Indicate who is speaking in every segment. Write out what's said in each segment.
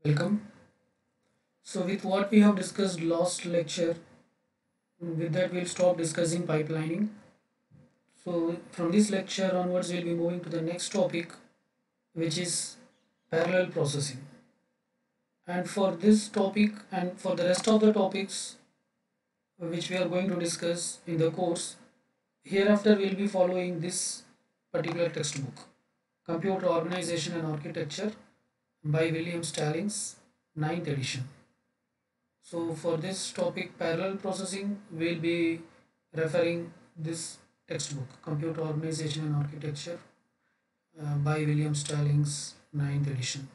Speaker 1: Welcome. So, with what we have discussed last lecture, with that we'll stop discussing pipelining. So, from this lecture onwards, we'll be moving to the next topic, which is parallel processing. And for this topic and for the rest of the topics which we are going to discuss in the course, hereafter we'll be following this particular textbook, Computer Organization and Architecture by William Stallings, ninth edition. So for this topic, parallel processing, we'll be referring this textbook, Computer Organization and Architecture by William Stallings, ninth edition.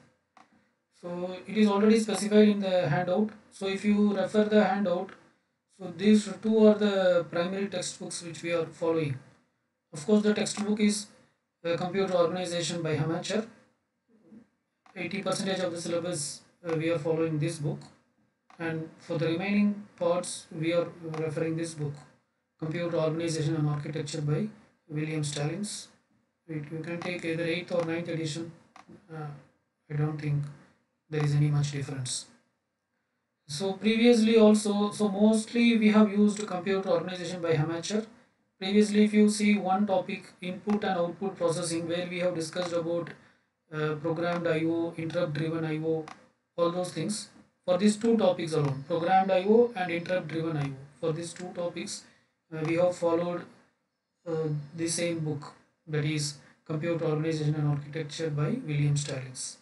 Speaker 1: So it is already specified in the handout. So if you refer the handout, so these two are the primary textbooks which we are following. Of course, the textbook is Computer Organization by Hamacher. 80% of the syllabus we are following this book, and for the remaining parts we are referring this book, Computer Organization and Architecture by William Stallings. You can take either 8th or ninth edition. I don't think there is any much difference. So previously also, so mostly we have used Computer Organization by Hamacher. Previously, if you see one topic, input and output processing, where we have discussed about programmed I/O, interrupt driven I/O, all those things. For these two topics alone, programmed I/O and interrupt driven I/O. For these two topics, we have followed the same book, that is Computer Organization and Architecture by William Stallings.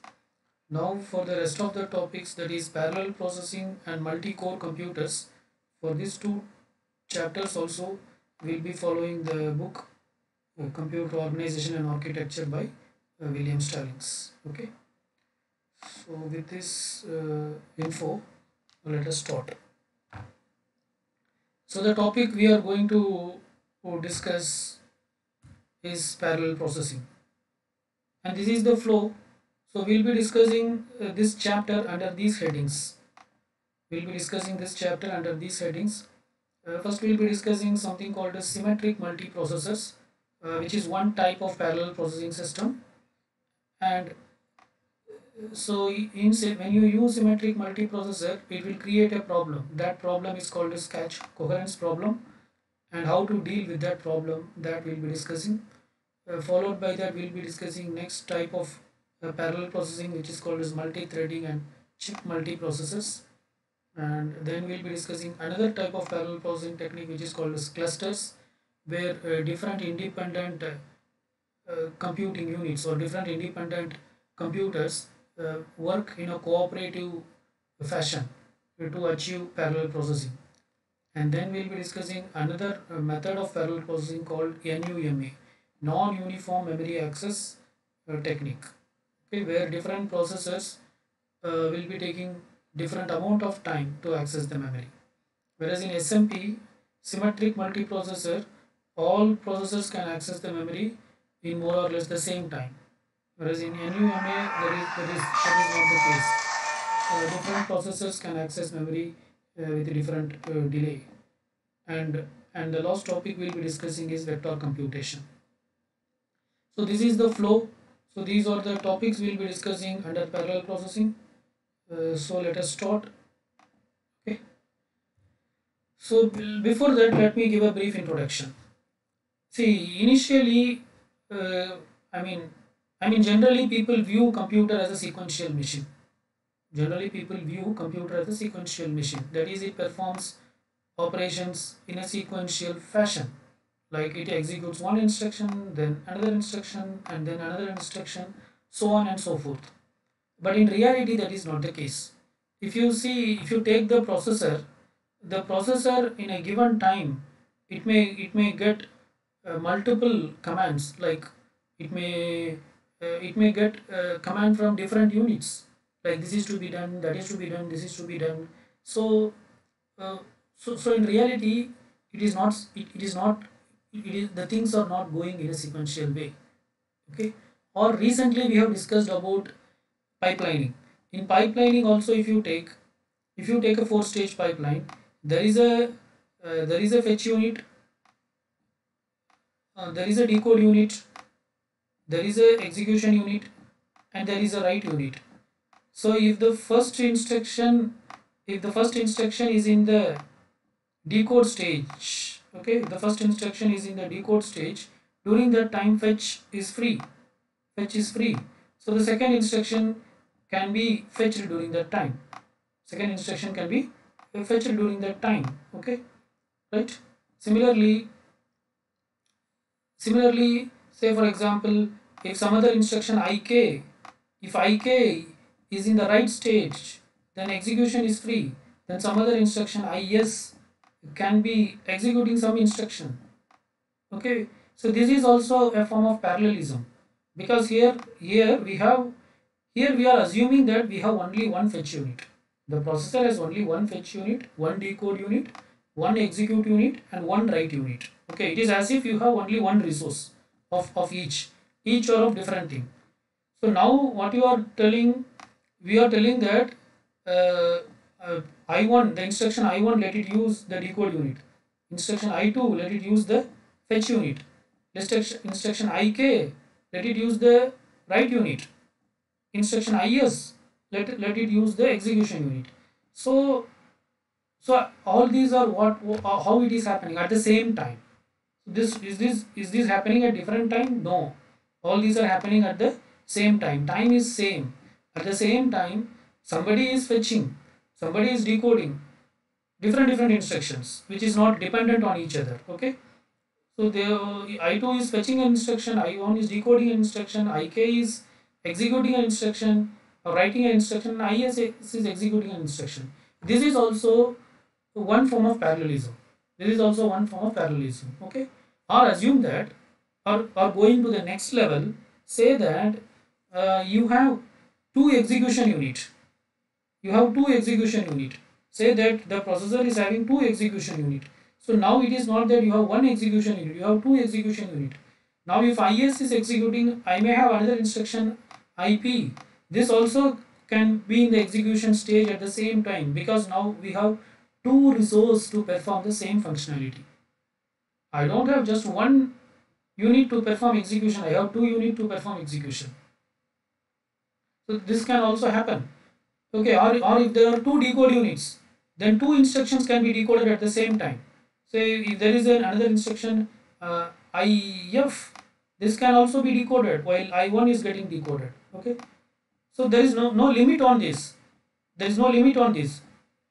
Speaker 1: Now for the rest of the topics, that is parallel processing and multi-core computers, for these two chapters also we'll be following the book Computer Organization and Architecture by William Stallings. Okay. So with this info, let us start. So the topic we are going to discuss is parallel processing, and this is the flow. So we'll be discussing this chapter under these headings. We'll be discussing this chapter under these headings. First, we'll be discussing something called as symmetric multiprocessors, which is one type of parallel processing system. And so, when you use symmetric multiprocessor, it will create a problem. That problem is called as catch coherence problem, and how to deal with that problem, that we'll be discussing. Followed by that, we'll be discussing next type of parallel processing, which is called as multi-threading and chip multiprocessors. And then we'll be discussing another type of parallel processing technique, which is called as clusters, where different independent computing units or different independent computers work in a cooperative fashion to achieve parallel processing. And then we'll be discussing another method of parallel processing called NUMA, non-uniform memory access technique, okay, where different processors will be taking different amount of time to access the memory. Whereas in SMP, symmetric multiprocessor, all processors can access the memory in more or less the same time. Whereas in NUMA, that is not the case. Different processors can access memory with a different delay. And the last topic we'll be discussing is vector computation. So this is the flow. So these are the topics we'll be discussing under parallel processing. So let us start. Okay. So before that, let me give a brief introduction. See, initially, uh, I mean, generally people view computer as a sequential machine. Generally, people view computer as a sequential machine. That is, it performs operations in a sequential fashion. Like it executes one instruction, then another instruction, and then another instruction, so on and so forth. But in reality, that is not the case. If you take the processor in a given time, it may get multiple commands. Like it may get command from different units. Like this is to be done, that is to be done, this is to be done. So uh, so in reality, it is not it is the things are not going in a sequential way. Okay. Or recently we have discussed about pipelining. In pipelining also, if you take a four stage pipeline, there is a fetch unit, there is a decode unit, there is a execution unit, and there is a write unit. So if the first instruction is in the decode stage, okay, the first instruction is in the decode stage, during that time fetch is free. So the second instruction can be fetched during that time. Second instruction can be fetched during that time. Okay, right? Similarly, say for example, if some other instruction ik, if ik is in the right stage, then execution is free. Then some other instruction is can be executing some instruction. Okay, so this is also a form of parallelism, because here we are assuming that we have only one fetch unit. The processor has only one fetch unit, one decode unit, one execute unit, and one write unit. Okay, it is as if you have only one resource of each are of different thing. So now what you are telling, we are telling that uh, I1, the instruction I1, let it use the decode unit. Instruction I2, let it use the fetch unit. Instruction IK, let it use the write unit. Instruction IS, let it use the execution unit. So all these are how it is happening at the same time. This happening at different time? No, all these are happening at the same time. Time is same. At the same time, somebody is fetching, somebody is decoding different instructions, which is not dependent on each other. Okay, so the I2 is fetching an instruction, I1 is decoding an instruction, IK is executing an instruction or writing an instruction, and IS is executing an instruction. This is also one form of parallelism. This is also one form of parallelism. Okay, or assume that, or going to the next level, say that you have two execution unit. You have two execution unit. Say that the processor is having two execution unit. So now it is not that you have one execution unit, you have two execution unit. Now if IS is executing, I may have another instruction IP. This also can be in the execution stage at the same time, because now we have two resources to perform the same functionality. I don't have just one unit to perform execution, I have two units to perform execution. So this can also happen. Okay, or if there are two decode units, then two instructions can be decoded at the same time. Say if there is another instruction IF, this can also be decoded while I1 is getting decoded. Okay, so there is no limit on this. There is no limit on this.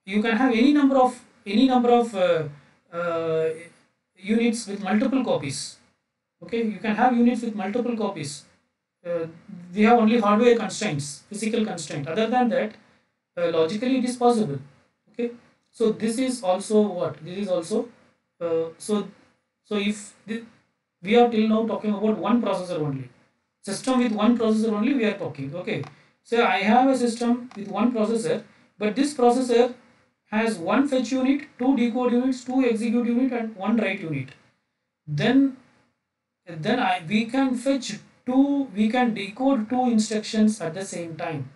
Speaker 1: You can have any number of uh, units with multiple copies. Okay, you can have units with multiple copies. uh, we have only hardware constraints, physical constraint. Other than that, logically it is possible. Okay, so this is also what this is also so if we are till now talking about one processor only, system with one processor only we are talking. Okay, so I have a system with one processor, but this processor has one fetch unit, two decode units, two execute unit, and one write unit. Then we can fetch we can decode two instructions at the same time,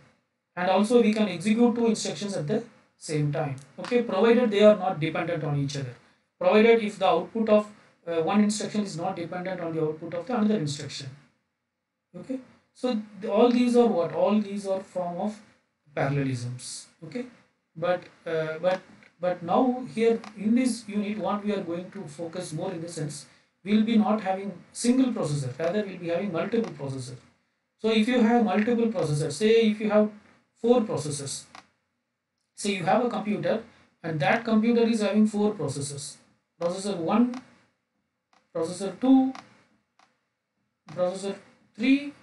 Speaker 1: and also we can execute two instructions at the same time. Okay, provided they are not dependent on each other, provided if the output of one instruction is not dependent on the output of the another instruction. Okay, so all these are what, all these are form of parallelisms. Okay, but now here in this unit, what we are going to focus more in the sense, we will be not having single processor, rather we will be having multiple processors. So if you have multiple processors, say if you have four processors, say you have a computer and that computer is having four processors, processor 1, processor 2, processor 3,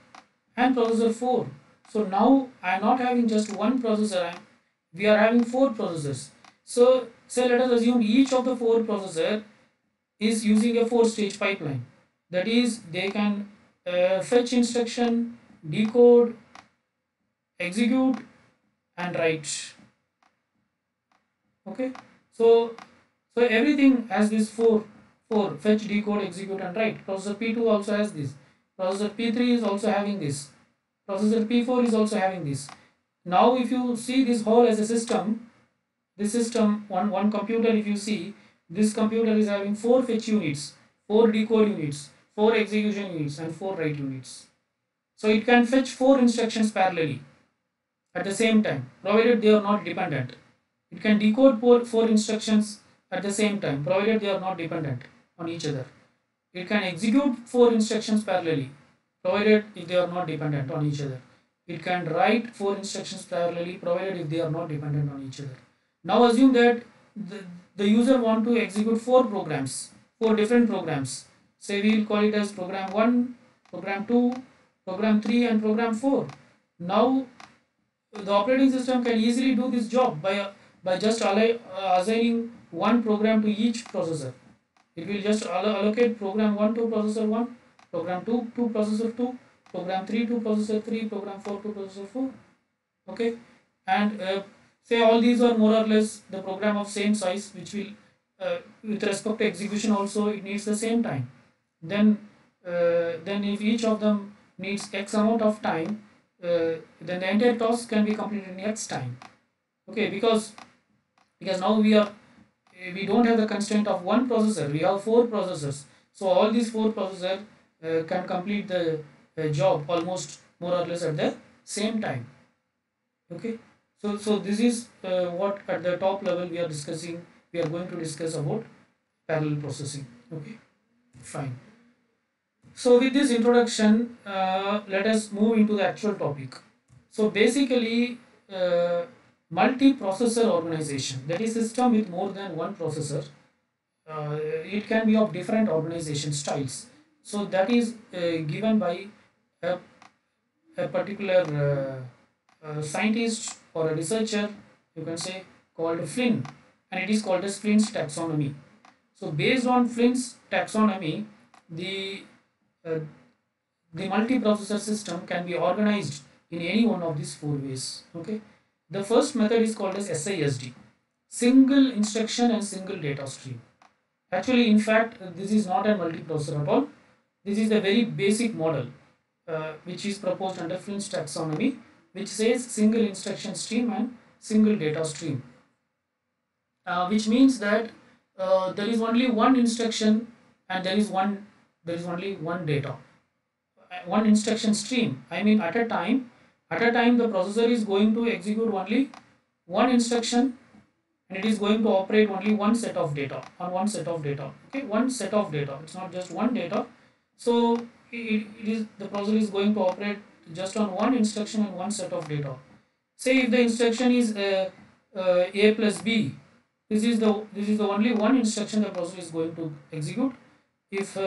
Speaker 1: and processor 4. So now I am not having just one processor, we are having four processors. So say let us assume each of the four processor is using a four-stage pipeline. That is, they can fetch instruction, decode, execute, and write. Okay, so everything has this four fetch, decode, execute, and write. Processor P2 also has this. Processor P3 is also having this. Processor P4 is also having this. Now if you see this whole as a system, this system, one computer, if you see, this computer is having four fetch units, four decode units, four execution units, and four write units. So it can fetch four instructions parallelly at the same time, provided they are not dependent. It can decode four instructions at the same time, provided they are not dependent on each other. It can execute four instructions parallelly, provided if they are not dependent on each other. It can write four instructions parallelly, provided if they are not dependent on each other. Now assume that the user want to execute four programs, four different programs. Say we will call it as program 1, program 2, program 3 and program 4. Now the operating system can easily do this job by just assigning one program to each processor. It will just allocate program 1 to processor 1, program 2 to processor 2, program 3 to processor 3, program 4 to processor 4. Okay, and say all these are more or less the program of same size, which will with respect to execution also it needs the same time. Then if each of them needs x amount of time, then the entire task can be completed in x time. Okay, because now we don't have the constraint of one processor, we have four processors. So all these four processors can complete the job almost more or less at the same time. Okay, so this is what at the top level we are discussing. We are going to discuss about parallel processing. Okay, fine. So with this introduction, let us move into the actual topic. So basically, multi-processor organization, that is system with more than one processor, it can be of different organization styles. So that is given by a, a particular scientist or a researcher, you can say, called Flynn, and it is called as Flynn's taxonomy. So based on Flynn's taxonomy, the uh, the multiprocessor system can be organized in any one of these four ways. Okay, the first method is called as SISD, single instruction and single data stream. Actually, in fact, this is not a multiprocessor at all. This is the very basic model which is proposed under Flynn's taxonomy, which says single instruction stream and single data stream, which means that there is only one instruction and there is only one data, one instruction stream. I mean, at a time the processor is going to execute only one instruction, and it is going to operate only one set of data on one set of data. Okay, one set of data, it's not just one data. So it is the processor is going to operate just on one instruction and one set of data. Say if the instruction is a plus b, this is the only one instruction the processor is going to execute. If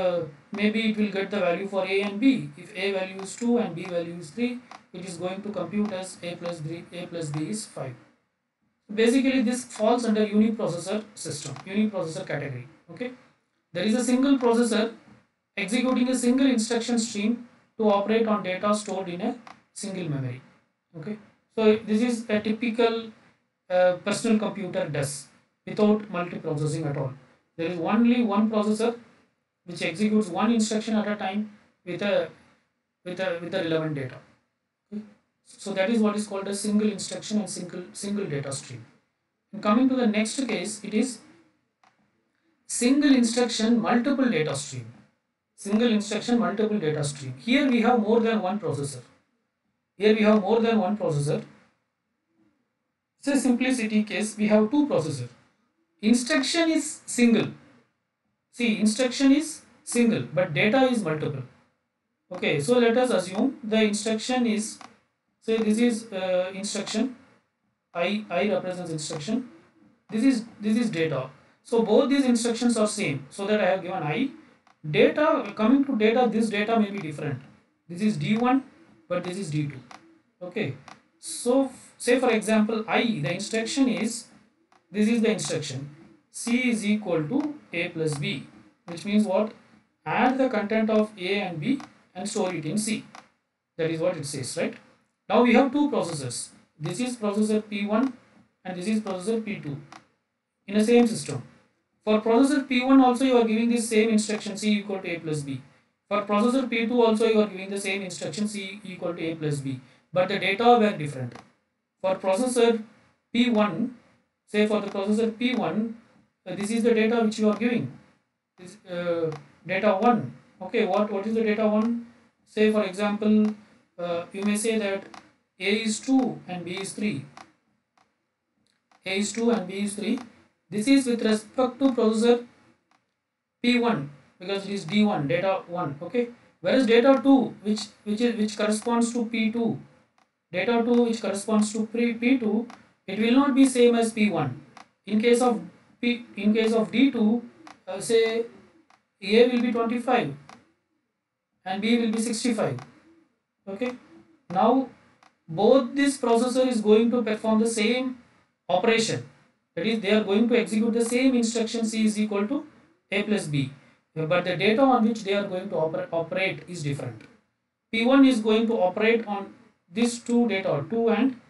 Speaker 1: maybe it will get the value for a and b. If a value is 2 and b value is 3, it is going to compute as a plus b is 5. Basically this falls under uniprocessor system, uniprocessor category. Okay, there is a single processor executing a single instruction stream to operate on data stored in a single memory. Okay, so this is a typical personal computer does without multiprocessing at all. There is only one processor which executes one instruction at a time with the relevant data. Okay? So that is what is called a single instruction and single data stream. And coming to the next case, it is single instruction multiple data stream. Single instruction multiple data stream. Here we have more than one processor. Here we have more than one processor. Say simplicity case, we have two processors. Instruction is single. See, instruction is single, but data is multiple. Okay, so let us assume the instruction is, say this is instruction, I represents instruction, this is data. So both these instructions are same, so that I have given I. Data, coming to data, this data may be different. This is D1, but this is D2. Okay, so say for example I, the instruction is, this is the instruction, C is equal to A plus B, which means what? Add the content of A and B and store it in C. That is what it says, right? Now we have two processors. This is processor P1 and this is processor P2 in the same system. For processor P1 also you are giving this same instruction C equal to A plus B. For processor P2 also you are giving the same instruction C equal to A plus B. But the data were different. For processor P1, say for the processor P1, this is the data which you are giving. This data 1. Okay, what is the data 1? Say for example, you may say that A is 2 and B is 3. A is 2 and B is 3. This is with respect to processor P1 because it is D1 data 1. Okay. Whereas data 2 which corresponds to P2, data 2 which corresponds to P2, it will not be same as P1. In case of D2, say A will be 25 and B will be 65. Okay. Now both this processor is going to perform the same operation. That is, they are going to execute the same instruction C is equal to A plus B. But the data on which they are going to operate is different. P1 is going to operate on these two data, 2 and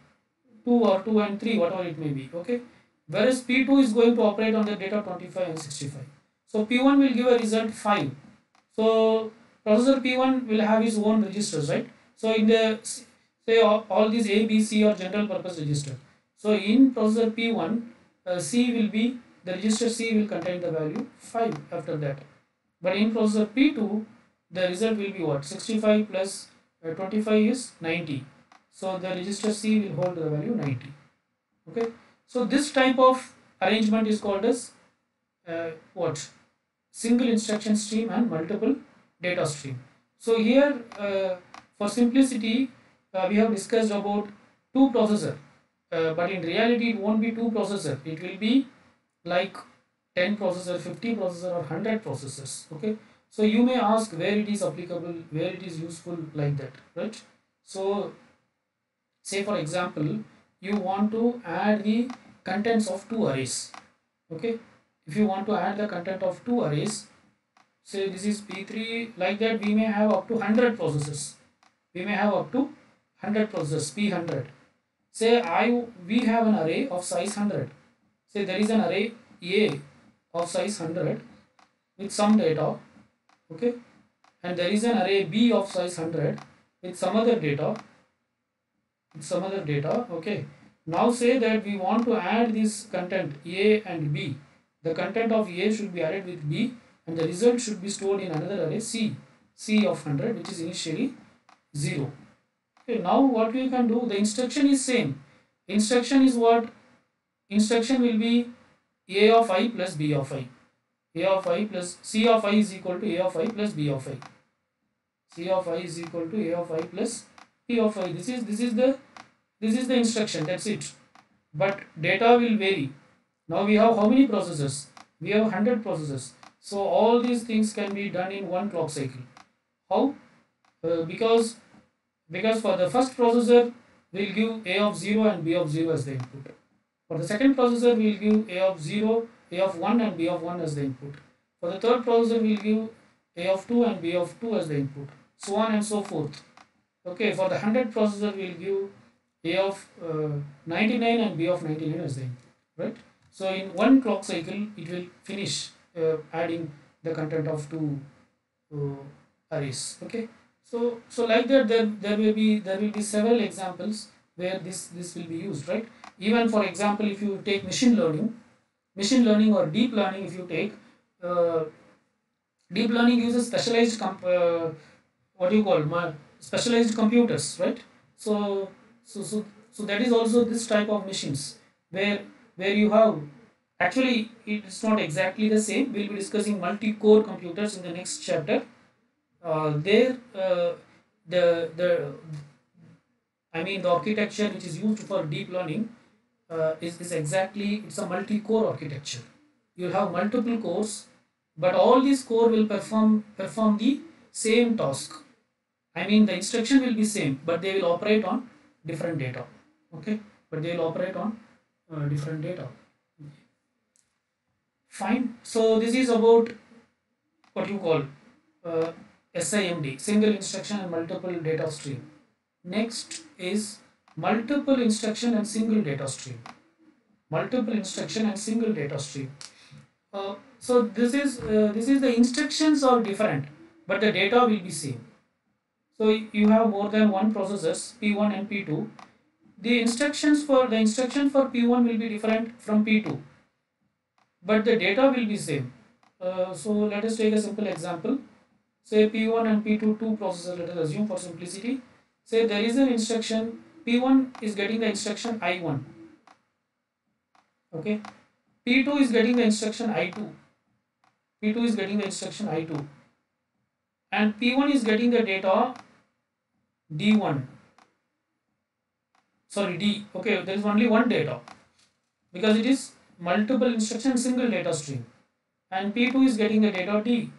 Speaker 1: 2 or 2 and 3, whatever it may be. Okay. Whereas P2 is going to operate on the data 25 and 65. So P1 will give a result 5. So processor P1 will have its own registers, right? So in the say all these A, B, C are general purpose register. So in processor P1, C will be the register C will contain the value 5 after that. But in processor P2, the result will be what? 65 plus 25 is 90. So the register C will hold the value 90. Okay. So this type of arrangement is called as what? Single instruction stream and multiple data stream. So here for simplicity we have discussed about two processor, but in reality it won't be two processor, it will be like 10 processor, 50 processor or 100 processors. Okay. So you may ask where it is applicable, where it is useful, like that, right? So say for example you want to add the contents of two arrays. Okay. If you want to add the content of two arrays, say this is P3, like that we may have up to 100 processors. We may have up to 100 processors, P100. Say we have an array of size 100. Say there is an array A of size 100 with some data. Okay. And there is an array B of size 100 with some other data. Okay. Now say that we want to add this content A and B. The content of A should be added with B and the result should be stored in another array C of 100, which is initially 0. Okay, now what we can do, the instruction is same. Instruction is what? Instruction will be A of I plus B of I. A of I plus C of I is equal to A of I plus B of I. C of I is equal to A of I plus P of I. This is the instruction, that's it. But data will vary. Now we have how many processors? We have 100 processors. So all these things can be done in one clock cycle. How? Because for the first processor we'll give A of 0 and B of 0 as the input. For the second processor we'll give A of 0, A of 1 and B of 1 as the input. For the third processor we'll give A of 2 and B of 2 as the input. So on and so forth. Okay, for the 100 processor we'll give A of 99 and B of 99 as the input. Right? So in one clock cycle it will finish adding the content of two arrays. Okay. So like that there will be several examples where this will be used, right? Even for example, if you take machine learning or deep learning, if you take deep learning uses specialized what do you call specialized computers, right? So that is also this type of machines where you have, actually it's not exactly the same. We'll be discussing multi-core computers in the next chapter. There the I mean the architecture which is used for deep learning is exactly, it's a multi-core architecture. You have multiple cores, but all these core will perform the same task. I mean the instruction will be same, but they will operate on different data. Okay, but they will operate on different data. Fine. So this is about what you call SIMD, single instruction and multiple data stream. Next is multiple instruction and single data stream. Multiple instruction and single data stream. So this is the instructions are different, but the data will be same. So you have more than one processors, P1 and P2. The instruction for P1 will be different from P2, but the data will be same. So let us take a simple example. Say P1 and P2, two processors, let us assume for simplicity. Say there is an instruction P1 is getting the instruction I1. Okay. P2 is getting the instruction I2. P2 is getting the instruction I2. And P1 is getting the data D1. Sorry, D. Okay, there is only one data because it is multiple instruction single data stream. And P2 is getting the data D.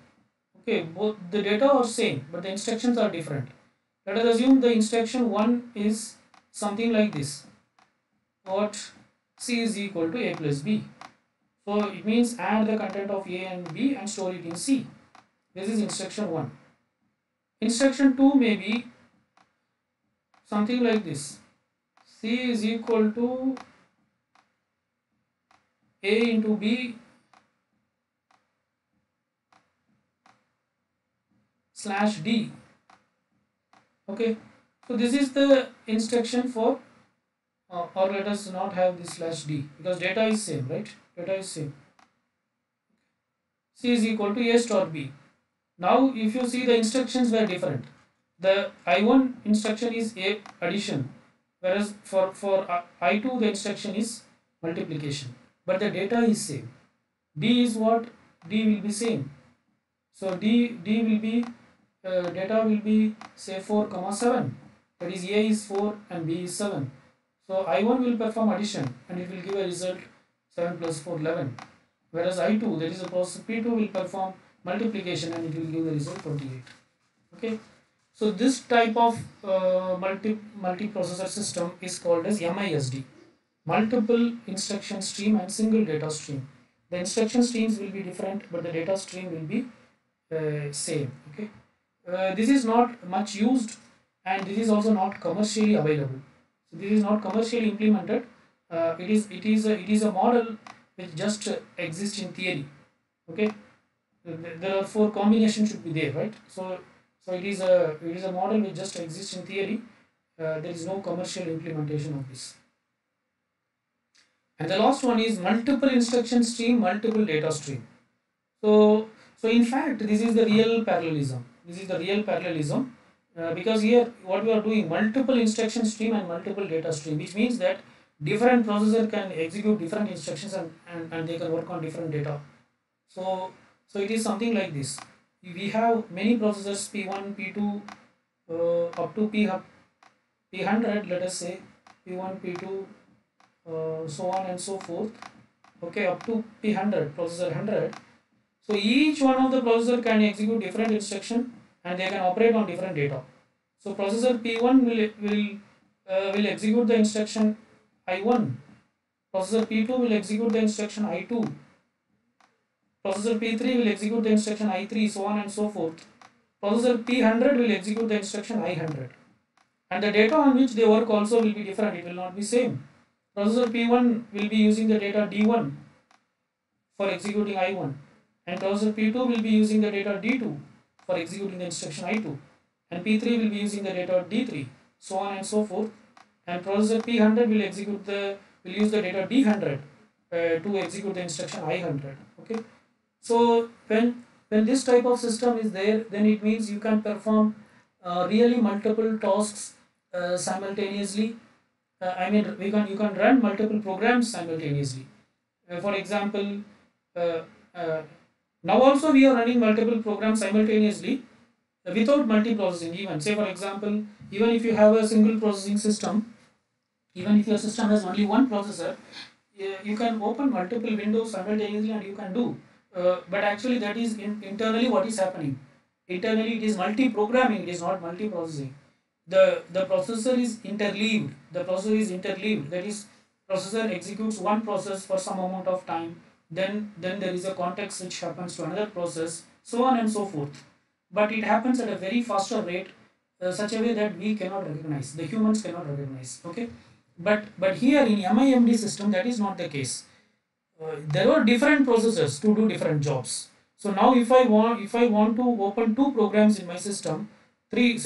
Speaker 1: Okay, both the data are same, but the instructions are different. Let us assume the instruction 1 is something like this. What C is equal to A plus B. So it means add the content of A and B and store it in C. This is instruction 1. Instruction 2 may be something like this. C is equal to A into B slash D. Okay, so this is the instruction for or let us not have this slash D because data is same, right? Data is same. C is equal to A star B. Now if you see, the instructions were different. The I1 instruction is A addition, whereas for I2 the instruction is multiplication, but the data is same. D is what? D will be same. So D will be data will be say 4 comma 7, that is A is 4 and B is 7. So I1 will perform addition and it will give a result 7 plus 4 11, whereas I2, that is a process P2, will perform multiplication and it will give the result 28. Okay, so this type of multi-processor system is called as MISD, multiple instruction stream and single data stream. The instruction streams will be different but the data stream will be same. Okay, this is not much used and this is also not commercially available. So this is not commercially implemented. It is a model which just exists in theory. Okay, there are 4 combinations should be there, right? So it is a model which just exists in theory. There is no commercial implementation of this. And the last one is multiple instruction stream, multiple data stream. So in fact, this is the real parallelism. This is the real parallelism because here what we are doing, multiple instruction stream and multiple data stream, which means that different processor can execute different instructions and they can work on different data. So it is something like this. We have many processors P1, P2 up to P100, let us say P1, P2, so on and so forth. Okay, up to P100, processor 100. So each one of the processor can execute different instruction and they can operate on different data. So processor P1 will execute the instruction I1. Processor P2 will execute the instruction I2. Processor P3 will execute the instruction I3, so on and so forth. Processor P100 will execute the instruction I100. And the data on which they work also will be different, it will not be same. Processor P1 will be using the data D1 for executing I1. And processor P2 will be using the data D2 for executing the instruction I2. And P3 will be using the data D3, so on and so forth. And processor P100 will use the data D100 to execute the instruction I100. Okay. So when this type of system is there, then it means you can perform really multiple tasks simultaneously. I mean, you can run multiple programs simultaneously. For example, now also we are running multiple programs simultaneously without multiprocessing. Even say for example, even if you have a single processing system, even if your system has only one processor, you can open multiple windows simultaneously and you can do. But actually that is internally what is happening. Internally it is multi-programming, it is not multi-processing. The processor is interleaved. The processor is interleaved. That is, processor executes one process for some amount of time. Then there is a context switch happens to another process, so on and so forth. But it happens at a very faster rate, such a way that we cannot recognize. The humans cannot recognize. Okay, but here in MIMD system that is not the case. There are different processors to do different jobs. So now if I want to open 2 programs in my system, 3,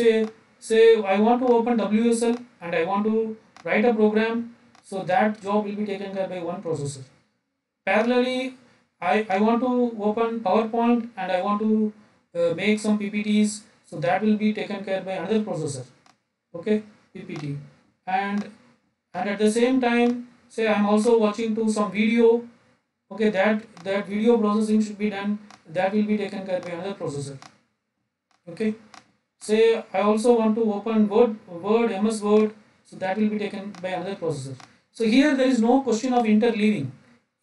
Speaker 1: say I want to open WSL and I want to write a program, so that job will be taken care by one processor. Parallelly, I want to open PowerPoint and I want to make some PPTs, so that will be taken care by another processor. Okay, PPT. and at the same time, say I'm also watching to some video. Okay, that video processing should be done, that will be taken care by another processor. Okay, say I also want to open word MS Word, so that will be taken by another processor. So here there is no question of interleaving.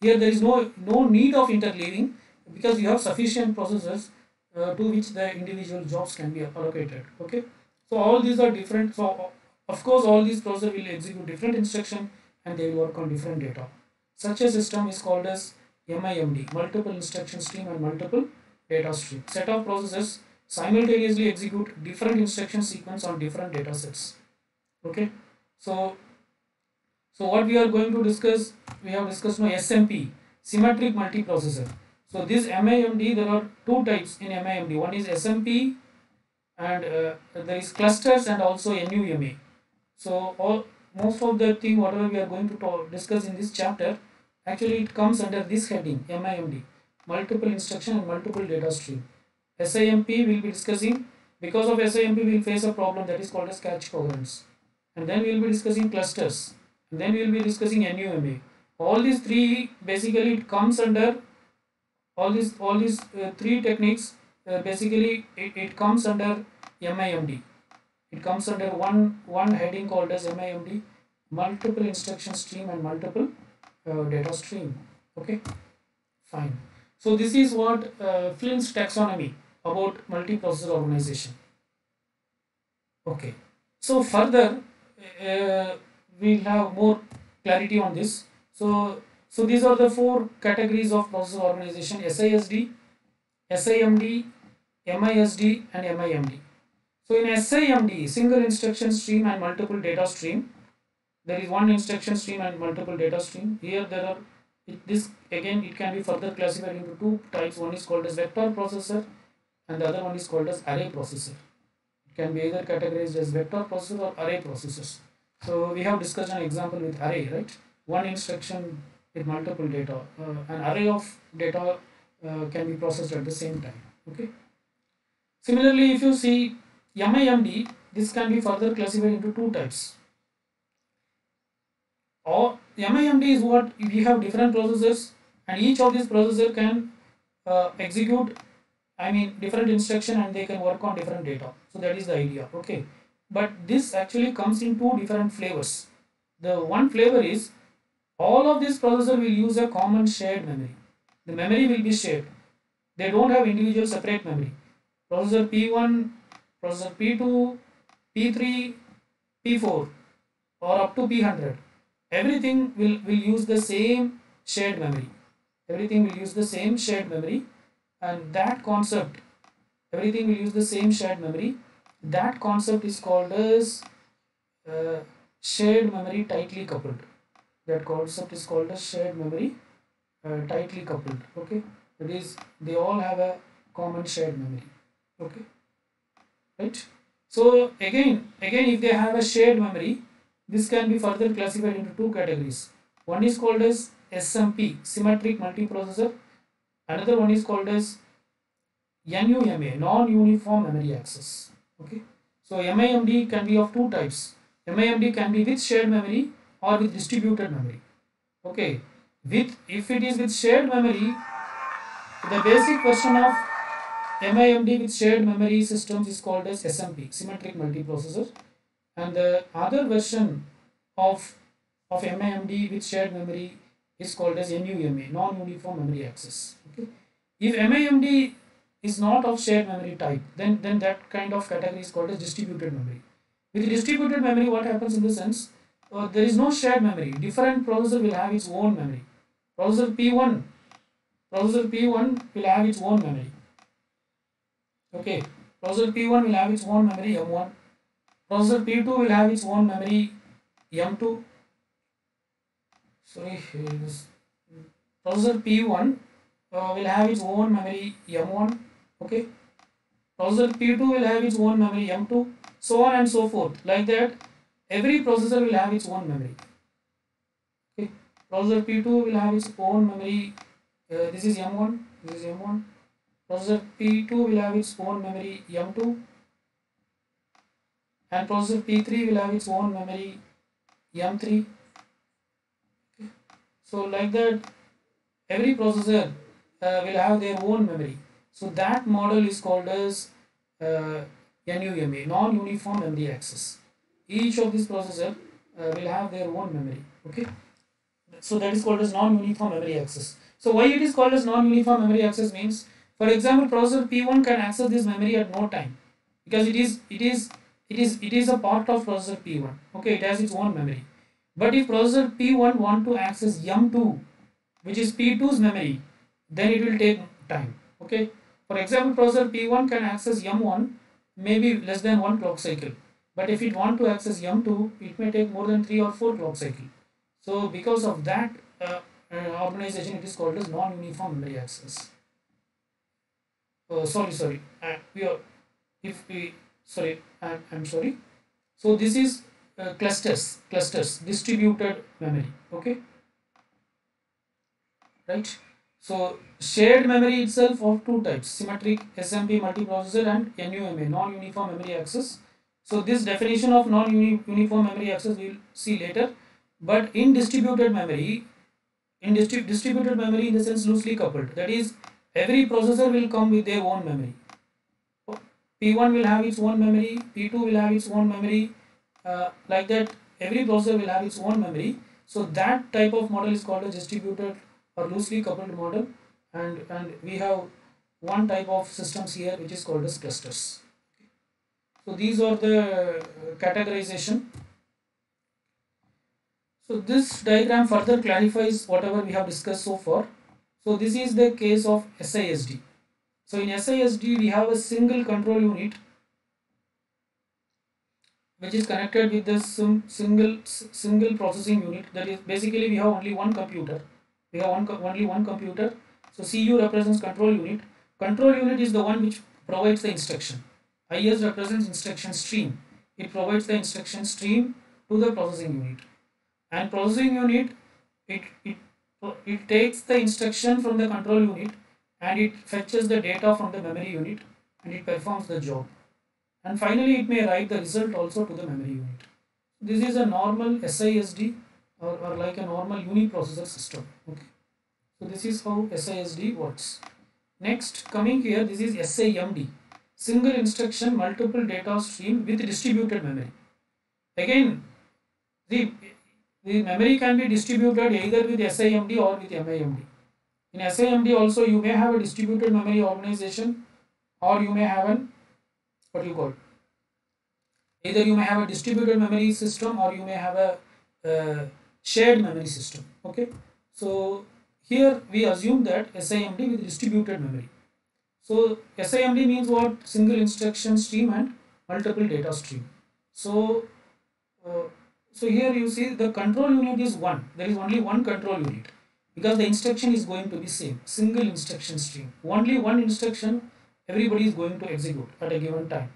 Speaker 1: Here there is no need of interleaving, because you have sufficient processors to which the individual jobs can be allocated. Okay, so all these are different. So of course all these processors will execute different instruction, and they will work on different data. Such a system is called as MIMD, multiple instruction stream and multiple data stream. Set of processes simultaneously execute different instruction sequence on different data sets. Okay, so what we are going to discuss, we have discussed now SMP, symmetric multiprocessor. So this MIMD, there are two types in MIMD. One is SMP, and there is clusters and also NUMA. So most of the thing whatever we are going to discuss in this chapter, actually it comes under this heading MIMD, multiple instruction and multiple data stream. SIMP will be discussing, because of SIMP we will face a problem that is called as cache coherence, and then we will be discussing clusters, and then we will be discussing NUMA. All these three basically it comes under all these three techniques, basically it comes under MIMD. It comes under one heading called as MIMD, multiple instruction stream and multiple data stream. Okay, fine. So this is what Flynn's taxonomy about multiprocessor organization. Okay, so further we'll have more clarity on this. So these are the four categories of processor organization: SISD, SIMD, MISD, and MIMD. So in SIMD, single instruction stream and multiple data stream, there is one instruction stream and multiple data stream. Here there are, this again it can be further classified into two types. One is called as vector processor, and the other one is called as array processor. It can be either categorized as vector processor or array processors. So we have discussed an example with array, right? One instruction with multiple data. An array of data can be processed at the same time. Okay. Similarly, if you see MIMD, this can be further classified into two types. Or MIMD is what we have different processors, and each of these processor can execute, I mean, different instruction, and they can work on different data. So that is the idea. Okay, but this actually comes in two different flavors. The one flavor is all of these processor will use a common shared memory. The memory will be shared. They don't have individual separate memory. Processor P1, processor P2, P3, P4, or up to P100. Everything will use the same shared memory. Everything will use the same shared memory, and that concept, everything will use the same shared memory. That concept is called as uh, shared memory tightly coupled. That concept is called as shared memory tightly coupled. Okay, that is, they all have a common shared memory. Okay, right? So again if they have a shared memory, this can be further classified into two categories. One is called as SMP, symmetric multiprocessor. Another one is called as NUMA, non-uniform memory access. Okay, so MIMD can be of two types. MIMD can be with shared memory or with distributed memory. Okay, if it is with shared memory, the basic version of MIMD with shared memory systems is called as SMP, symmetric multiprocessor, and the other version of MIMD with shared memory is called as NUMA, non-uniform memory access. Okay, if MIMD is not of shared memory type, then that kind of category is called as distributed memory. With distributed memory, what happens in the sense, there is no shared memory. Different processor will have its own memory. Processor P1 will have its own memory. Okay, processor P1 will have its own memory M1. Processor P2 will have its own memory M2. Sorry, processor P1 will have its own memory M1. Okay, processor P2 will have its own memory M2, so on and so forth. Like that, every processor will have its own memory. Okay, processor P2 will have its own memory. This is M1. This is M1. Processor P2 will have its own memory M2, and processor P3 will have its own memory M3. So like that, every processor will have their own memory. So that model is called as NUMA, non-uniform memory access. Each of these processor will have their own memory. Okay, so that is called as non-uniform memory access. So why it is called as non-uniform memory access means, for example, processor P1 can access this memory at no time because it is a part of processor P1. Okay, it has its own memory. But if processor P1 want to access M2, which is P2's memory, then it will take time. Okay, for example, processor P1 can access M1 maybe less than one clock cycle, but if it want to access M2, it may take more than 3 or 4 clock cycle. So because of that organization, it is called as non-uniform memory access. Sorry. We are, if we sorry, I'm sorry. So this is clusters, distributed memory. Okay, right. So shared memory itself of two types: symmetric SMP multiprocessor and NUMA, non-uniform memory access. So this definition of non-uniform memory access we will see later. But in distributed memory, distributed memory in the sense loosely coupled, that is, every processor will come with their own memory. P1 will have its own memory, P2 will have its own memory, like that every processor will have its own memory. So that type of model is called a distributed or loosely coupled model, and we have one type of systems here which is called as clusters. So these are the categorization. So this diagram further clarifies whatever we have discussed so far. So this is the case of SISD. So in SISD we have a single control unit which is connected with the single processing unit. That is, basically we have only one computer. We have only one computer. So CU represents control unit. Control unit is the one which provides the instruction. IS represents instruction stream. It provides the instruction stream to the processing unit. And processing unit, it takes the instruction from the control unit and it fetches the data from the memory unit and it performs the job. And finally, it may write the result also to the memory unit. This is a normal SISD or like a normal uniprocessor system. Okay. So this is how SISD works. Next, coming here, this is SIMD, single instruction multiple data stream with distributed memory. Again, the memory can be distributed either with SIMD or with MIMD. In SIMD also you may have a distributed memory organization, or you may have an, what you call, either you may have a distributed memory system or you may have a shared memory system. Okay, so here we assume that SIMD with distributed memory. So SIMD means what? Single instruction stream and multiple data stream. So uh, so here you see the control unit is one. There is only one control unit because the instruction is going to be same, single instruction stream. Only one instruction everybody is going to execute at a given time.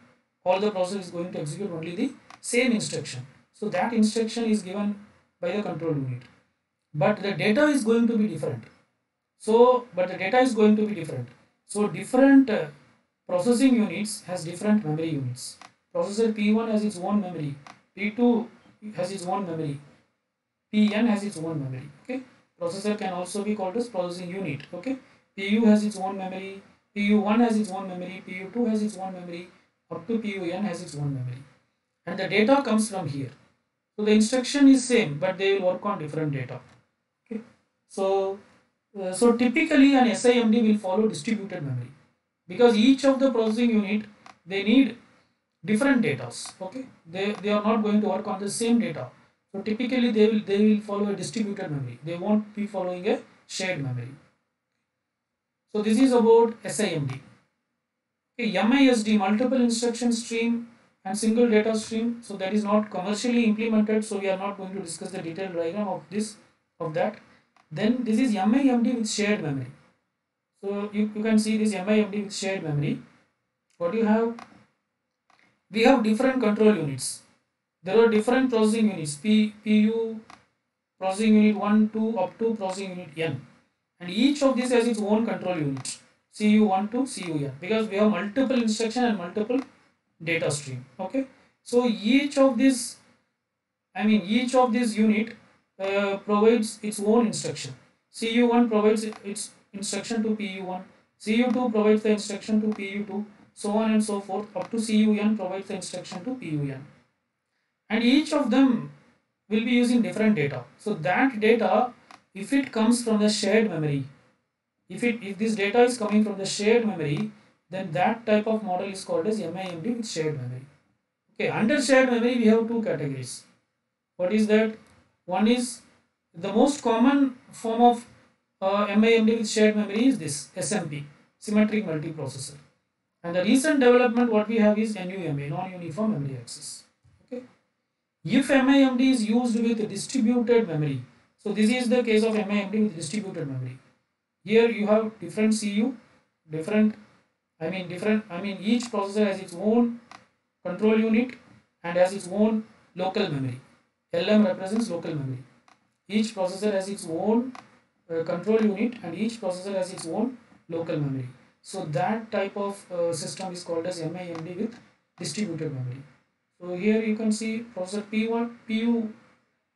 Speaker 1: All the process is going to execute only the same instruction. So that instruction is given by the control unit. But the data is going to be different. But the data is going to be different. So different processing units has different memory units. Processor P1 has its own memory, P2 has its own memory, Pn has its own memory. Okay, processor can also be called as processing unit. Okay, Pu has its own memory, Pu1 has its own memory, Pu2 has its own memory, up to Pun has its own memory, and the data comes from here. So the instruction is same, but they will work on different data. Okay, so so typically an SIMD will follow distributed memory because each of the processing unit they need different data. Okay, they are not going to work on the same data. So typically they will follow a distributed memory. They won't be following a shared memory. So this is about SIMD. Okay, MISD, multiple instruction stream and single data stream. So that is not commercially implemented. So we are not going to discuss the detailed diagram of that. Then this is MIMD with shared memory. So you can see this MIMD with shared memory. What do you have? We have different control units. There are different processing units, PU, processing unit 1, 2, up to processing unit N. And each of these has its own control unit, CU1 to CUN, because we have multiple instruction and multiple data stream. Okay, so each of these I mean, each of these unit provides its own instruction. CU1 provides its instruction to PU1, CU2 provides the instruction to PU2, so on and so forth, up to CUN provides the instruction to PUN. And each of them will be using different data. So that data, if it comes from the shared memory, if this data is coming from the shared memory, then that type of model is called as MIMD with shared memory. Okay, under shared memory we have two categories. What is that? One is the most common form of MIMD with shared memory is this SMP, symmetric multiprocessor. And the recent development what we have is NUMA, non-uniform memory access. Okay. If MIMD is used with distributed memory, so this is the case of MIMD with distributed memory. Here you have different CU, each processor has its own control unit and has its own local memory. LM represents local memory. Each processor has its own control unit and each processor has its own local memory. So that type of system is called as MIMD with distributed memory. So here you can see processor P1, PU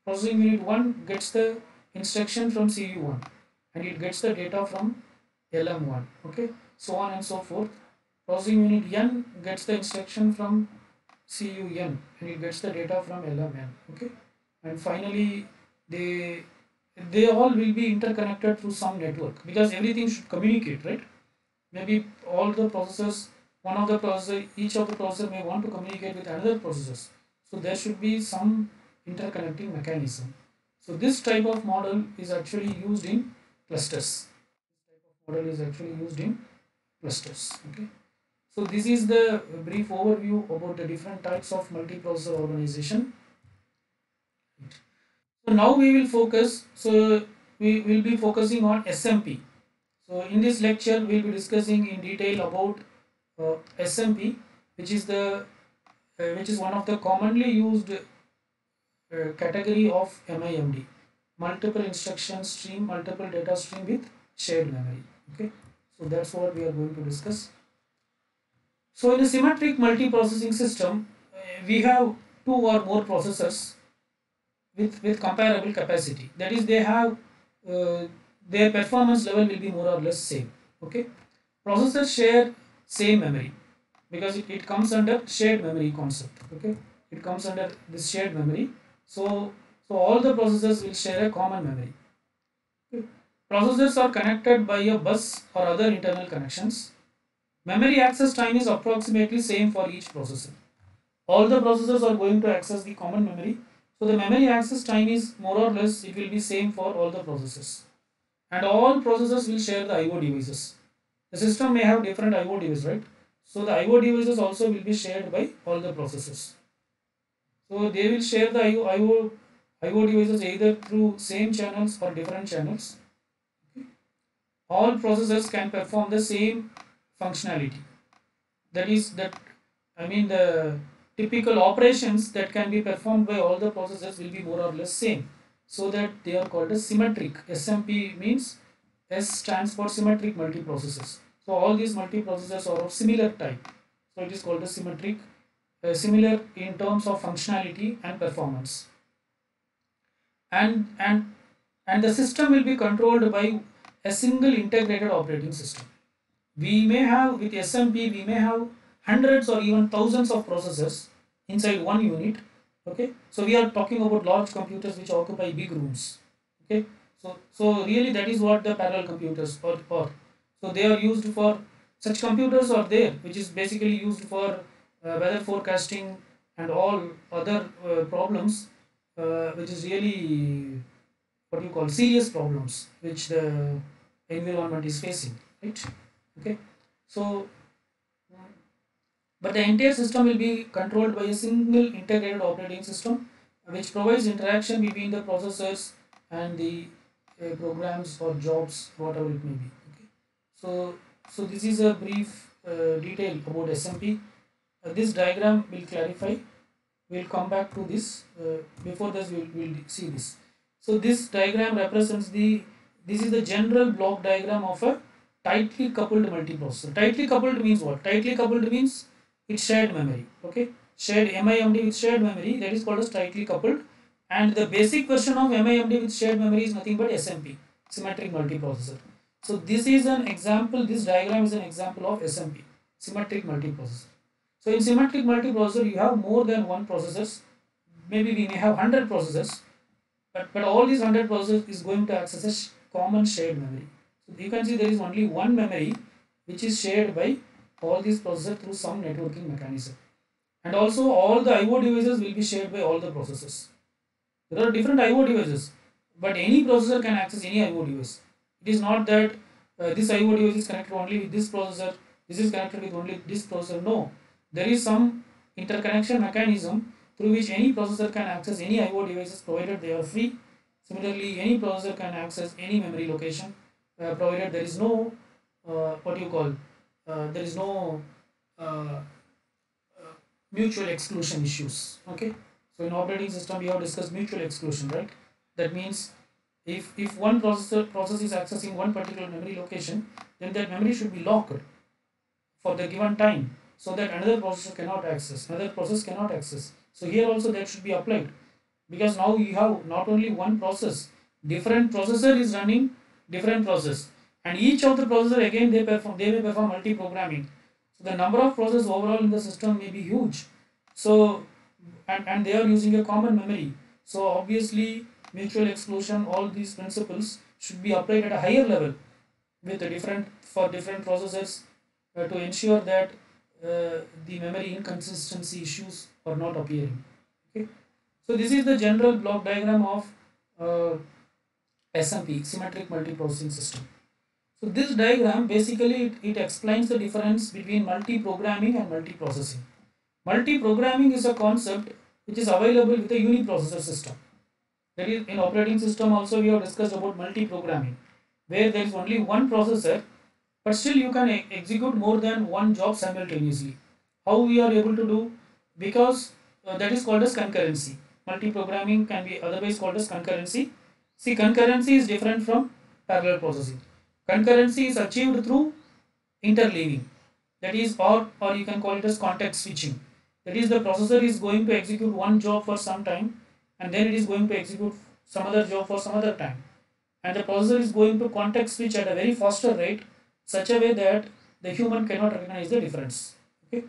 Speaker 1: processing unit 1 gets the instruction from CU1 and it gets the data from LM1. Okay, so on and so forth. Processing unit N gets the instruction from CUN and it gets the data from LMN. Okay, and finally they all will be interconnected through some network because everything should communicate, right? Maybe all the processors, one of the processor, each of the processor may want to communicate with another processors. So there should be some interconnecting mechanism. So this type of model is actually used in clusters. This type of model is actually used in clusters. Okay. So this is the brief overview about the different types of multiprocessor organization. So now we will focus. So we will be focusing on SMP. So in this lecture, we will be discussing in detail about SMP, which is one of the commonly used category of MIMD, multiple instruction stream, multiple data stream with shared memory. Okay, so that's what we are going to discuss. So in a symmetric multiprocessing system, we have two or more processors with comparable capacity. That is, they have their performance level will be more or less same. Okay, processors share same memory because it comes under shared memory concept. Okay, it comes under this shared memory. So all the processors will share a common memory. Okay. Processors are connected by a bus or other internal connections. Memory access time is approximately same for each processor. All the processors are going to access the common memory. So the memory access time is more or less, it will be same for all the processors. And all processors will share the IO devices. The system may have different IO devices, right? So the IO devices also will be shared by all the processors. So they will share the IO devices either through same channels or different channels. Okay. All processors can perform the same functionality. That is that the typical operations that can be performed by all the processors will be more or less same. So that they are called as symmetric. SMP means S stands for symmetric multiprocessors. So all these multiprocessors are of similar type. So it is called as symmetric, similar in terms of functionality and performance. And the system will be controlled by a single integrated operating system. We may have with SMP, we may have hundreds or even thousands of processors inside one unit. Okay, so we are talking about large computers which occupy big rooms. Okay, so really that is what the parallel computers are for. So they are used for, such computers are there which is basically used for weather forecasting and all other problems, which is really what you call serious problems which the environment is facing, right? Okay, so but the entire system will be controlled by a single integrated operating system which provides interaction between the processors and the programs or jobs, whatever it may be. Okay, so this is a brief detail about SMP. This diagram will clarify. We'll come back to this. Before this, we'll see this. So this diagram represents this is the general block diagram of a tightly coupled multiprocessor. Tightly coupled means what? Tightly coupled means it's shared memory. Okay, shared MIMD with shared memory, that is called as tightly coupled. And the basic version of MIMD with shared memory is nothing but SMP, symmetric multiprocessor. So this is an example, this diagram is an example of SMP, symmetric multiprocessor. So in symmetric multiprocessor, you have more than one processors. Maybe we may have 100 processors, but all these 100 processors is going to access a common shared memory. So you can see there is only one memory which is shared by all these processors through some networking mechanism. And also all the IO devices will be shared by all the processors. There are different IO devices, but any processor can access any IO device. It is not that this IO device is connected only with this processor, this is connected with only this processor. No, there is some interconnection mechanism through which any processor can access any IO devices provided they are free. Similarly, any processor can access any memory location provided there is no what you call there is no uh, mutual exclusion issues. Okay, so in operating system we have discussed mutual exclusion, right? That means if one process is accessing one particular memory location, then that memory should be locked for the given time so that another processor cannot access, another process cannot access. So here also that should be applied, because now you have not only one process, different processor is running different process, and each of the processor again they may perform multi-programming. So the number of processes overall in the system may be huge. So and they are using a common memory. So obviously mutual exclusion, all these principles should be applied at a higher level with the different for different processors to ensure that the memory inconsistency issues are not appearing. Okay. So this is the general block diagram of SMP, symmetric multiprocessing system. So this diagram basically it explains the difference between multi-programming and multiprocessing. Multi-programming is a concept which is available with a uniprocessor system. That is, in operating system also we have discussed about multi-programming, where there is only one processor, but still you can execute more than one job simultaneously. How we are able to do? Because that is called as concurrency. Multi-programming can be otherwise called as concurrency. See, concurrency is different from parallel processing. Concurrency is achieved through interleaving. That is, or you can call it as context switching. That is, the processor is going to execute one job for some time, and then it is going to execute some other job for some other time. And the processor is going to context switch at a very faster rate, such a way that the human cannot recognize the difference. Okay.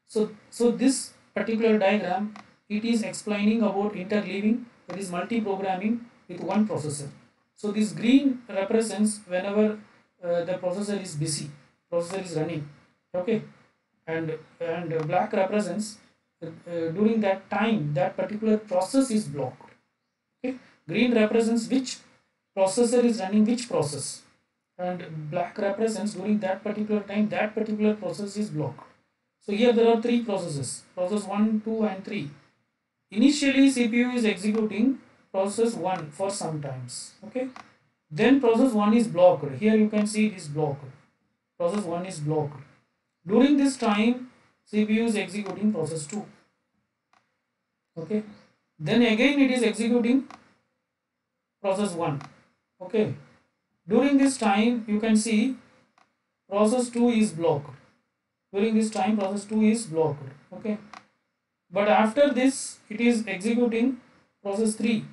Speaker 1: So this particular diagram, it is explaining about interleaving, that is multi-programming with one processor. So this green represents whenever the processor is busy, processor is running. Okay, and black represents during that time that particular process is blocked. Okay, green represents which processor is running which process, and black represents during that particular time that particular process is blocked. So here there are three processes, process 1, 2 and 3. Initially CPU is executing process 1 for some times. Okay, then process 1 is blocked. Here you can see it is blocked. Process 1 is blocked. During this time CPU is executing process 2. Okay, then again it is executing process 1. Okay, during this time you can see process 2 is blocked. During this time process 2 is blocked. Okay, but after this it is executing process 3.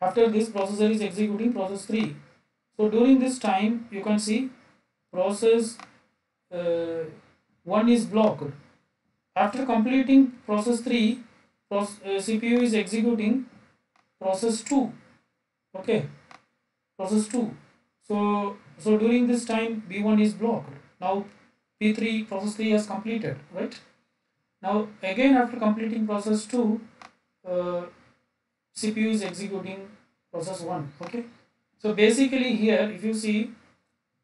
Speaker 1: After this processor is executing process 3. So during this time you can see process 1 is blocked. After completing process 3, CPU is executing process 2. Okay, process 2. So during this time B1 is blocked. Now P3 process 3 has completed, right? Now again after completing process 2, CPU is executing process 1. Okay, so basically here if you see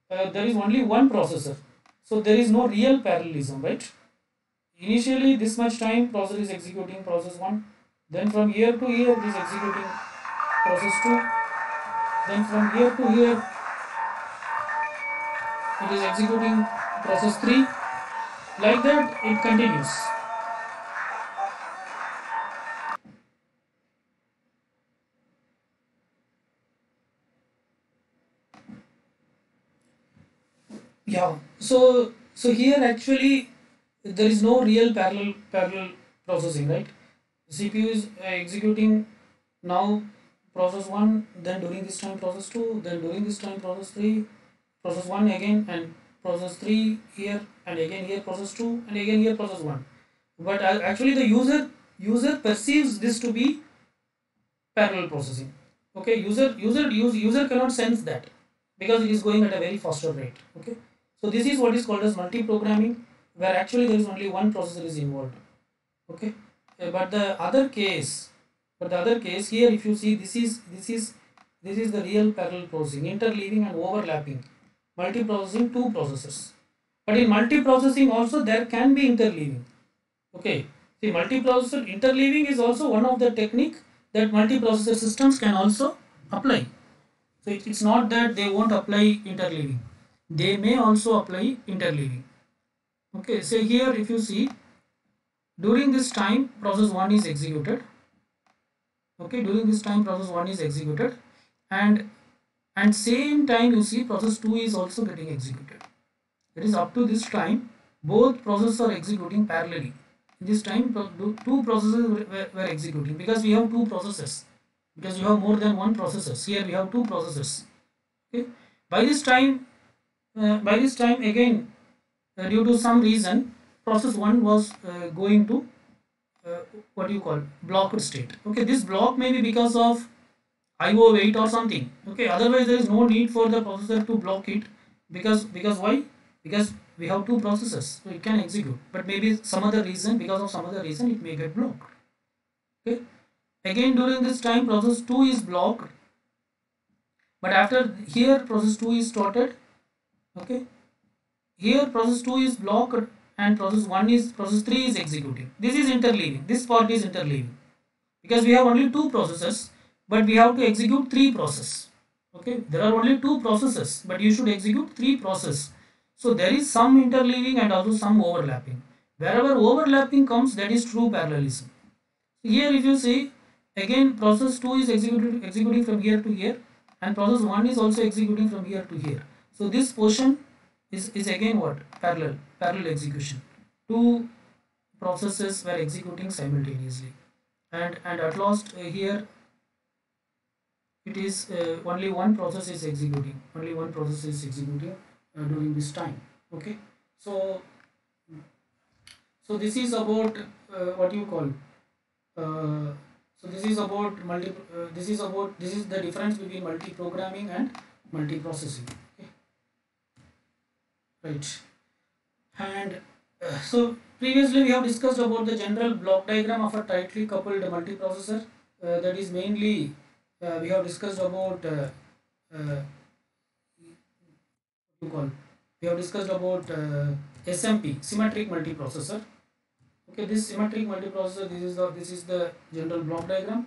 Speaker 1: there is only one processor, so there is no real parallelism, right? Initially this much time processor is executing process 1, then from here to here it is executing process 2, then from here to here it is executing process 3. Like that it continues. Yeah, so here actually there is no real parallel processing, right? CPU is executing Now process 1, then during this time process 2, then during this time process 3, process 1 again, and process 3 here, and again here process 2, and again here process 1. But actually the user perceives this to be parallel processing. Okay, user cannot sense that because it is going at a very faster rate. Okay, so this is what is called as multi-programming, where actually there is only one processor is involved. Okay. But the other case here, if you see, this is the real parallel processing, interleaving and overlapping, multiprocessing two processors. But in multiprocessing also there can be interleaving. Okay, see, multiprocessor interleaving is also one of the technique that multiprocessor systems can also apply. So it's not that they won't apply interleaving, they may also apply interleaving. Okay, so here if you see, during this time process 1 is executed. Okay, during this time process 1 is executed, and same time you see process 2 is also getting executed. That is, up to this time both processes are executing parallelly. This time two processes were executing, because we have two processes, because you have more than one processes. Here we have two processes. Okay, by this time again, due to some reason, process 1 was going to uh, what do you call blocked state. Okay, this block may be because of IO wait or something. Okay, otherwise there is no need for the processor to block it, because why? Because we have two processes, so it can execute. But maybe some other reason, because of some other reason, it may get blocked. Okay, again during this time process 2 is blocked, but after here process 2 is started. Okay, here process 2 is blocked, and process 3 is executing. This is interleaving. This part is interleaving, because we have only two processes, but we have to execute three processes. Okay, there are only two processes, but you should execute three processes. So there is some interleaving and also some overlapping. Wherever overlapping comes, that is true parallelism. Here if you see, again process 2 is executing from here to here, and process 1 is also executing from here to here. So this portion is again what? Parallel execution. Two processes were executing simultaneously, and at last here it is only one process is executing, during this time. Okay, so this is about what you call so this is about this is the difference between multi-programming and multi-processing. Okay, right. And so previously we have discussed about the general block diagram of a tightly coupled multiprocessor. That is mainly we have discussed about what you call we have discussed about SMP, symmetric multiprocessor. Okay, this symmetric multiprocessor, this is the general block diagram.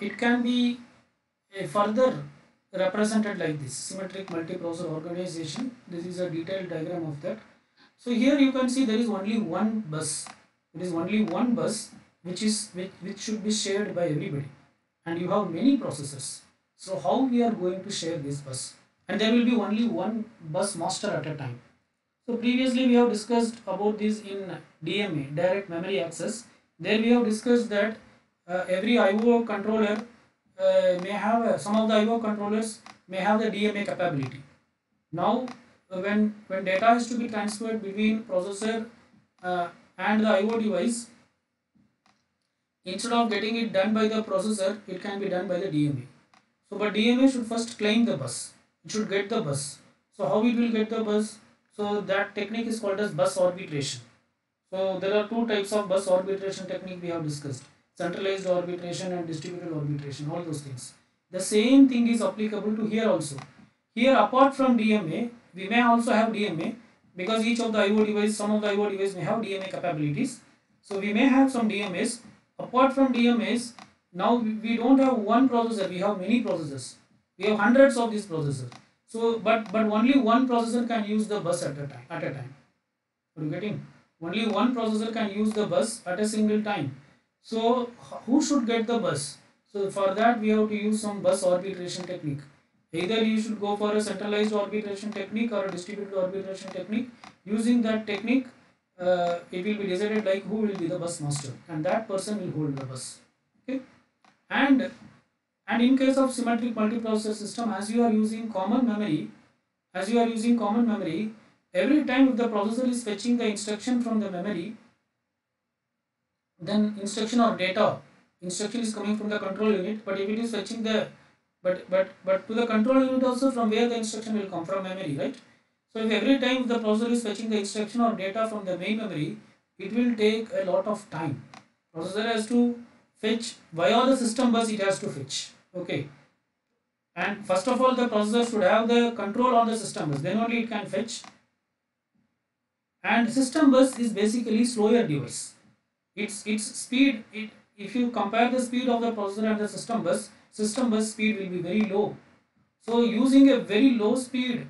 Speaker 1: It can be further represented like this: symmetric multiprocessor organization. This is a detailed diagram of that. So here you can see there is only one bus. It is only one bus which should be shared by everybody, and you have many processors. So how we are going to share this bus? And there will be only one bus master at a time. So previously we have discussed about this in DMA, direct memory access. There we have discussed that every IO controller may have some of the IO controllers may have the DMA capability. Now when data has to be transferred between processor and the IO device, instead of getting it done by the processor, it can be done by the DMA. So but DMA should first claim the bus. It should get the bus. So how it will get the bus? So that technique is called as bus arbitration. So there are two types of bus arbitration technique we have discussed: centralized arbitration and distributed arbitration, all those things. The same thing is applicable to here also. Here apart from DMA, we may also have DMA, because each of the IO device, some of the IO device may have DMA capabilities. So we may have some DMAs. Apart from DMAs, now we don't have one processor, we have many processors. We have hundreds of these processors. So but only one processor can use the bus at a time. Are you getting? Only one processor can use the bus at a single time. So who should get the bus? So for that we have to use some bus arbitration technique. Either you should go for a centralized arbitration technique or a distributed arbitration technique. Using that technique, it will be decided like who will be the bus master, and that person will hold the bus. Okay, and and in case of symmetric multiprocessor system, as you are using common memory, every time if the processor is fetching the instruction from the memory, then instruction is coming from the control unit, but if it is fetching the but to the control unit also, from where the instruction will come, from memory, right? So if every time the processor is fetching the instruction or data from the main memory, it will take a lot of time. Processor has to fetch via the system bus, it has to fetch. Okay. And first of all, the processor should have the control on the system bus, then only it can fetch. And system bus is basically slower device. Its speed, if you compare the speed of the processor and the system bus speed will be very low. So using a very low speed,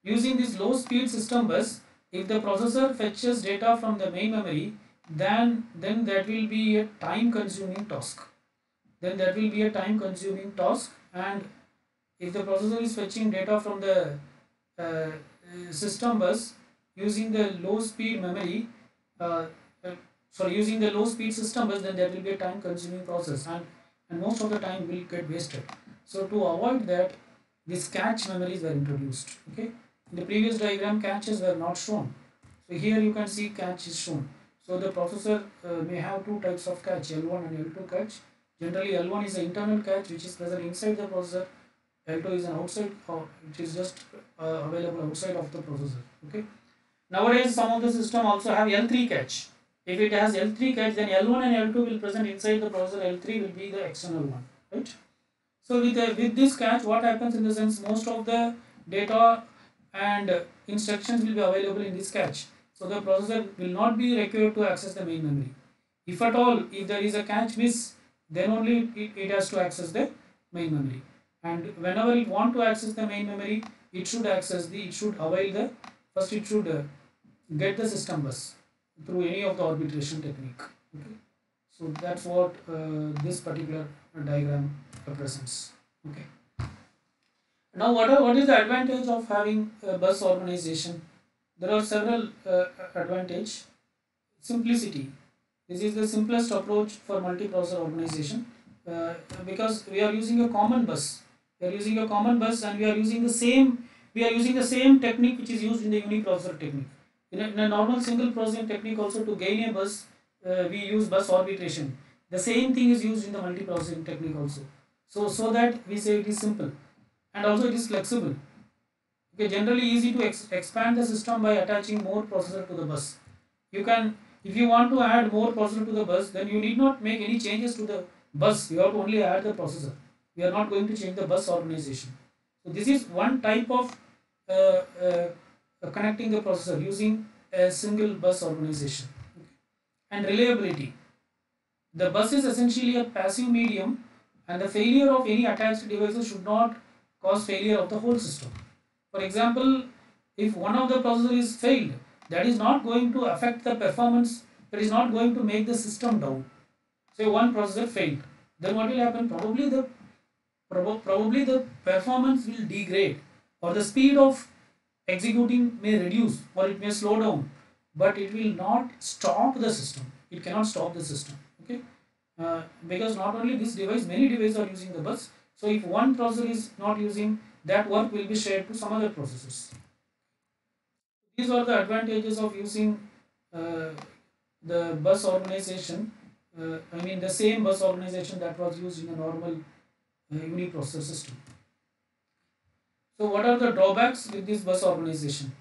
Speaker 1: using this low speed system bus, if the processor fetches data from the main memory, then that will be a time consuming task. And if the processor is fetching data from the uh, system bus using the low speed memory, uh, uh, using the low speed system bus, then there will be a time consuming process, and most of the time will get wasted. So to avoid that, these cache memories were introduced. Okay, in the previous diagram caches were not shown, so here you can see cache is shown. So the processor may have two types of cache, L1 and L2 cache. Generally L1 is an internal cache which is present inside the processor. L2 is an outside, or it is just available outside of the processor. Okay. Nowadays some of the system also have L3 cache. If it has L3 cache, then L1 and L2 will present inside the processor. L3 will be the external one, right? So with this cache, what happens in the sense, most of the data and instructions will be available in this cache. So the processor will not be required to access the main memory. If at all, if there is a cache miss, then only it has to access the main memory. And whenever it want to access the main memory, it should avail the, first it should get the system bus through any of the arbitration technique. Okay. So that's what this particular diagram represents. Okay. Now what is the advantage of having a bus organization? There are several advantage. Simplicity. This is the simplest approach for multiprocessor organization, because we are using a common bus. We are using a common bus, and we are using the same technique which is used in the uniprocessor technique. In a normal single processing technique also, to gain a bus, we use bus arbitration. The same thing is used in the multiprocessing technique also. So that we say it is simple, and also it is flexible. Okay, generally easy to expand the system by attaching more processor to the bus. You can, if you want to add more processor to the bus, then you need not make any changes to the bus. You have to only add the processor. We are not going to change the bus organization. So this is one type of uh, uh, connecting the processor using a single bus organization. And reliability. The bus is essentially a passive medium, and the failure of any attached devices should not cause failure of the whole system. For example, if one of the processor is failed, that is not going to affect the performance, that is not going to make the system down. Say one processor failed, then what will happen? Probably the performance will degrade, or the speed of executing may reduce, or it may slow down, but it will not stop the system. It cannot stop the system. Okay, because not only this device, many devices are using the bus. So if one processor is not using, that work will be shared to some other processors. These are the advantages of using uh, the bus organization. I mean the same bus organization that was used in a normal uniprocessor system. So what are the drawbacks with this bus organization?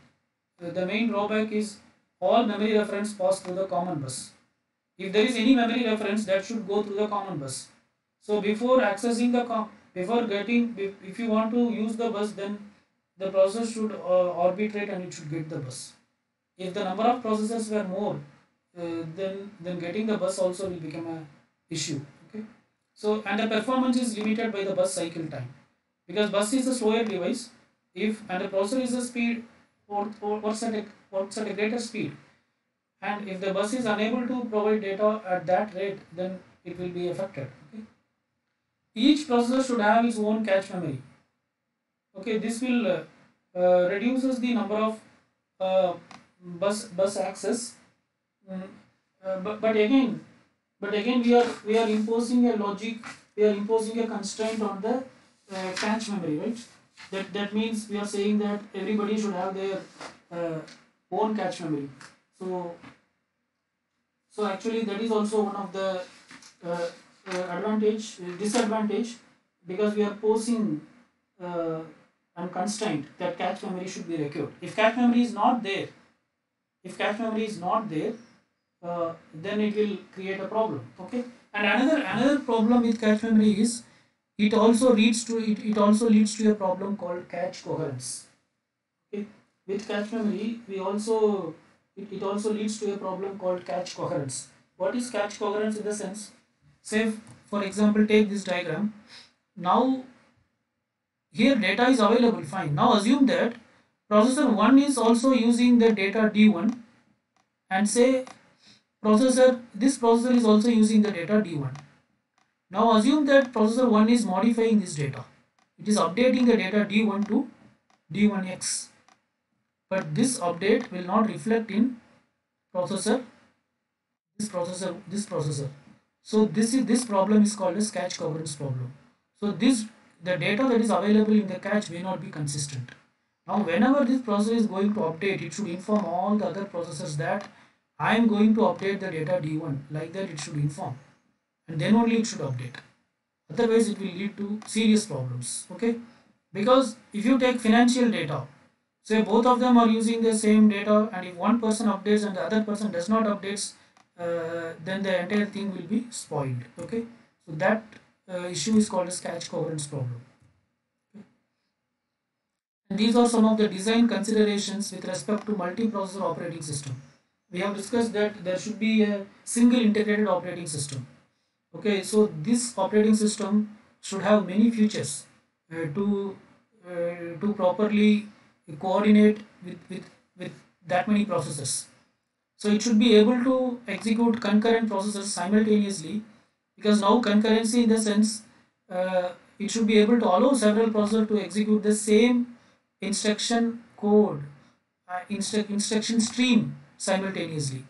Speaker 1: The main drawback is all memory reference pass through the common bus. If there is any memory reference, that should go through the common bus. So before accessing the if you want to use the bus, then the processor should arbitrate and it should get the bus. If the number of processors were more, then getting the bus also will become a issue. Okay. So, and the performance is limited by the bus cycle time, because bus is a slower device. If and the processor is a speed or works at a greater speed, and if the bus is unable to provide data at that rate, then it will be affected. Okay. Each processor should have its own cache memory. Okay, this will reduces the number of uh, bus access. Mm, but again we are imposing a logic we are imposing a constraint on the cache memory, right? That means we are saying that everybody should have their uh, own cache memory. So actually that is also one of the disadvantage, because we are posing uh, a constraint that cache memory should be secured. If cache memory is not there, then it will create a problem. Okay, and another problem with cache memory is it also leads to a problem called cache coherence. Okay, with cache memory it also leads to a problem called cache coherence. What is cache coherence in the sense? Say for example, take this diagram. Now here data is available, fine. Now assume that processor 1 is also using the data D1, and say this processor is also using the data D1. Now assume that processor 1 is modifying this data. It is updating the data D1 to D1X. But this update will not reflect in processor this processor. So this problem is called as cache coherence problem. So the data that is available in the cache may not be consistent. Now whenever this processor is going to update, it should inform all the other processors that I am going to update the data D1. Like that it should inform, and then only it should update. Otherwise it will lead to serious problems. Okay, because if you take financial data, say both of them are using the same data, and if one person updates and the other person does not updates, then the entire thing will be spoiled. Okay, so that issue is called as cache coherence problem. And these are some of the design considerations with respect to multi-processor operating system. We have discussed that there should be a single integrated operating system. Okay, so this operating system should have many features to properly coordinate with that many processes. So it should be able to execute concurrent processes simultaneously, because now concurrency in the sense it should be able to allow several processors to execute the same instruction code, instruction stream simultaneously.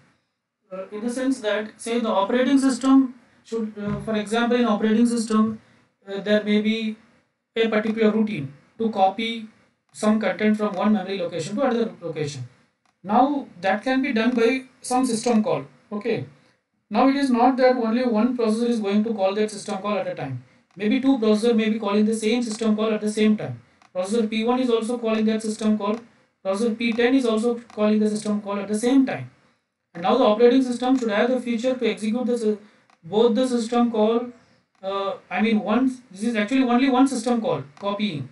Speaker 1: In the sense that, say, the operating system should, for example, in operating system, there may be a particular routine to copy some content from one memory location to another location. Now that can be done by some system call. Okay. Now it is not that only one processor is going to call that system call at a time. Maybe two processors may be calling the same system call at the same time. Processor P1 is also calling that system call. Processor P10 is also calling the system call at the same time. And now the operating system should have the feature to execute both the system call. This is actually only one system call copying,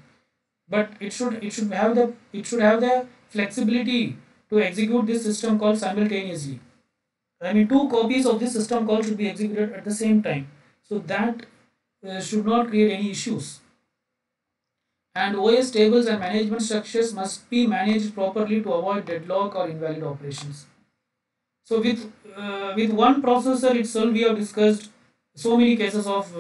Speaker 1: but it should have the flexibility to execute this system call simultaneously. I mean, two copies of this system call should be executed at the same time, so that should not create any issues. And OS tables and management structures must be managed properly to avoid deadlock or invalid operations. So with one processor itself, we have discussed so many cases of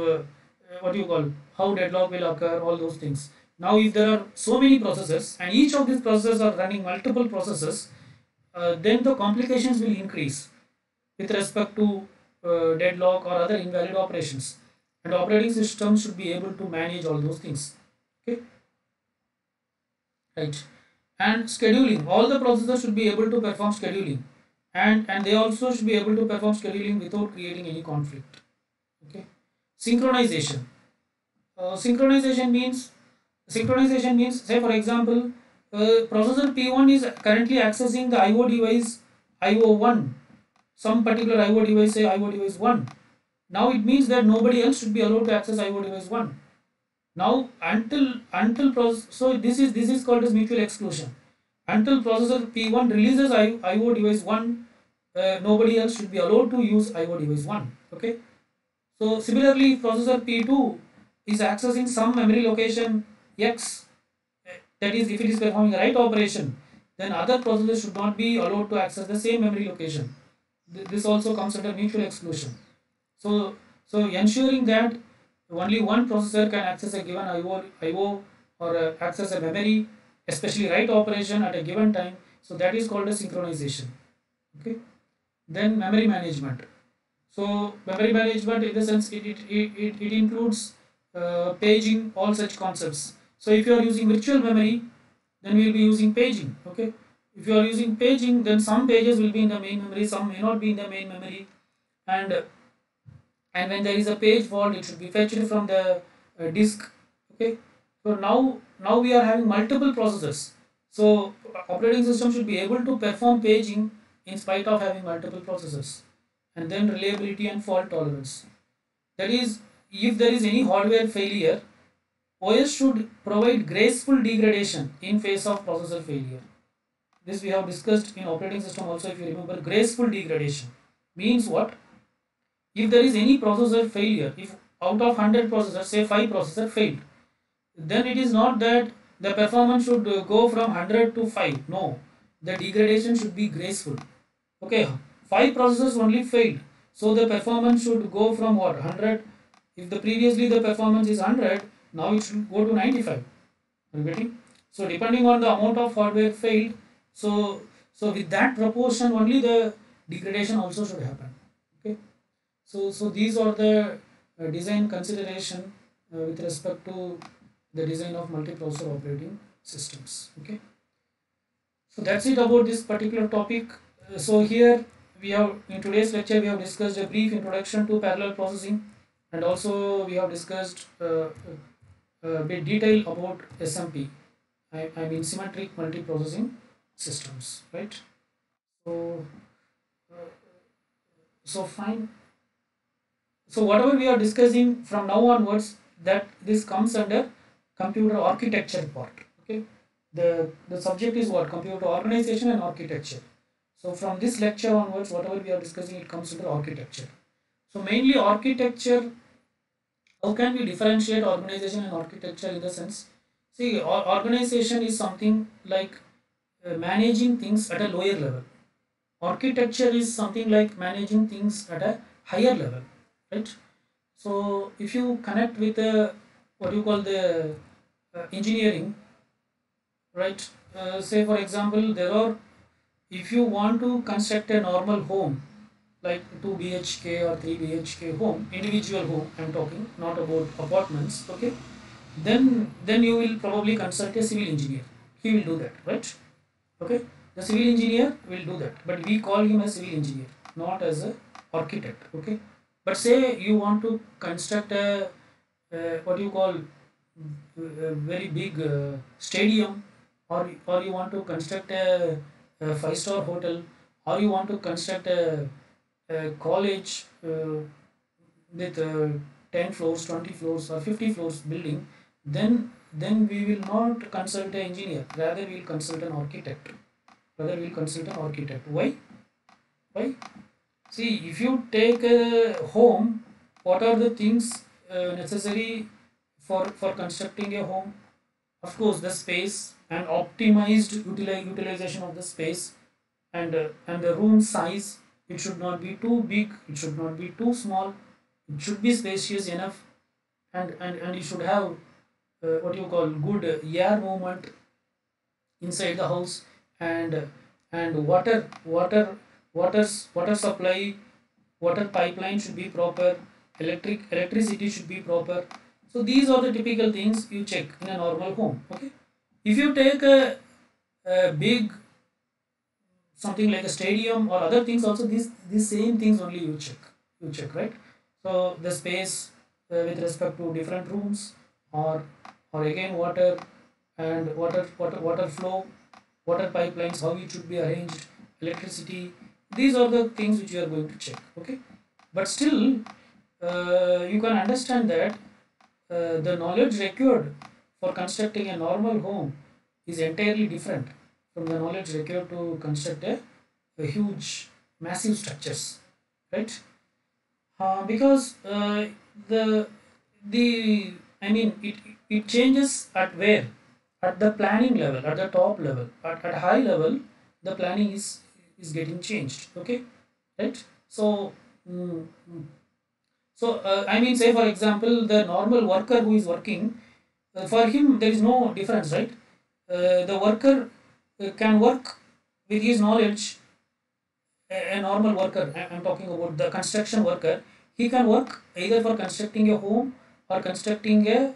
Speaker 1: what you call how deadlock will occur, all those things. Now, if there are so many processors and each of these processors are running multiple processes, then the complications will increase with respect to deadlock or other invalid operations. And operating systems should be able to manage all those things. Okay, right. And scheduling, all the processors should be able to perform scheduling, and they also should be able to perform scheduling without creating any conflict. Okay, synchronization. Synchronization means, say for example, processor P1 is currently accessing the IO device IO1, some particular IO device, say IO device 1. Now it means that nobody else should be allowed to access IO device 1. Now so this is called as mutual exclusion. Until processor P1 releases IO device 1, nobody else should be allowed to use IO device 1. Okay. So similarly, if processor P2 is accessing some memory location X, that is, if it is performing the right operation, then other processors should not be allowed to access the same memory location. This also comes under mutual exclusion. So ensuring that only one processor can access a given IO or access a memory, especially write operation at a given time. So that is called a synchronization. Okay. Then memory management. So memory management, in the sense, it includes paging, all such concepts. So if you are using virtual memory, then we will be using paging. Okay. If you are using paging, then some pages will be in the main memory, some may not be in the main memory, and when there is a page fault, it should be fetched from the disk. Okay. So now we are having multiple processors. So operating system should be able to perform paging in spite of having multiple processors. And then reliability and fault tolerance, that is, if there is any hardware failure, OS should provide graceful degradation in face of processor failure. This we have discussed in operating system also. If you remember, graceful degradation means what? If there is any processor failure, if out of 100 processors, say 5 processor failed, then it is not that the performance should go from 100 to 5. No, the degradation should be graceful. Okay, 5 processors only failed, so the performance should go from what, 100? If the previously the performance is 100, now it should go to 95. Are you getting? So depending on the amount of hardware failed, so with that proportion only the degradation also should happen. Okay. So these are the design consideration with respect to the design of multiprocessor operating systems. Okay. So that's it about this particular topic. So here we have, in today's lecture, we have discussed a brief introduction to parallel processing, and also we have discussed a bit detail about SMP. I mean symmetric multiprocessing systems, right? So uh, so fine. So whatever we are discussing from now onwards, that this comes under computer architecture part. Okay, the subject is what? Computer organization and architecture. So from this lecture onwards, whatever we are discussing, it comes under architecture. So mainly architecture. How can we differentiate organization and architecture? In the sense, see, organization is something like managing things at a lower level. Architecture is something like managing things at a higher level, right? So if you connect with what you call the engineering, right? Say for example, there are, if you want to construct a normal home like 2 BHK or 3 BHK home, individual home I'm talking, not about apartments. Okay, then you will probably consult a civil engineer. He will do that, right? Okay, the civil engineer will do that, but we call him a civil engineer, not as a architect. Okay, but say you want to construct a what you call a very big stadium, or you want to construct a five-star hotel, or you want to construct a college with 10 floors, 20 floors, or 50 floors building, then we will not consult an engineer, rather we will consult an architect. Rather we will consult an architect. Why? See, if you take a home, what are the things necessary for constructing a home? Of course, the space and optimized utilization of the space, and the room size. It should not be too big, it should not be too small, it should be spacious enough, and you should have what you call good air movement inside the house, and water supply, water pipeline should be proper, electricity should be proper. So these are the typical things you check in a normal home. Okay, if you take a big something like a stadium or other things also, these same things only you check, right? So the space with respect to different rooms, or again water, and water flow, water pipelines, how it should be arranged, electricity. These are the things which you are going to check. Okay, but still you can understand that the knowledge required for constructing a normal home is entirely different from the knowledge required to construct a huge massive structures, right? Because the I mean it changes at where, at the planning level, at the top level, at high level, the planning is getting changed. Okay, right? So mm, mm. So I mean, say for example, the normal worker who is working, for him there is no difference, right? The worker can work with his knowledge a normal worker, I'm talking about the construction worker, he can work either for constructing a home or constructing a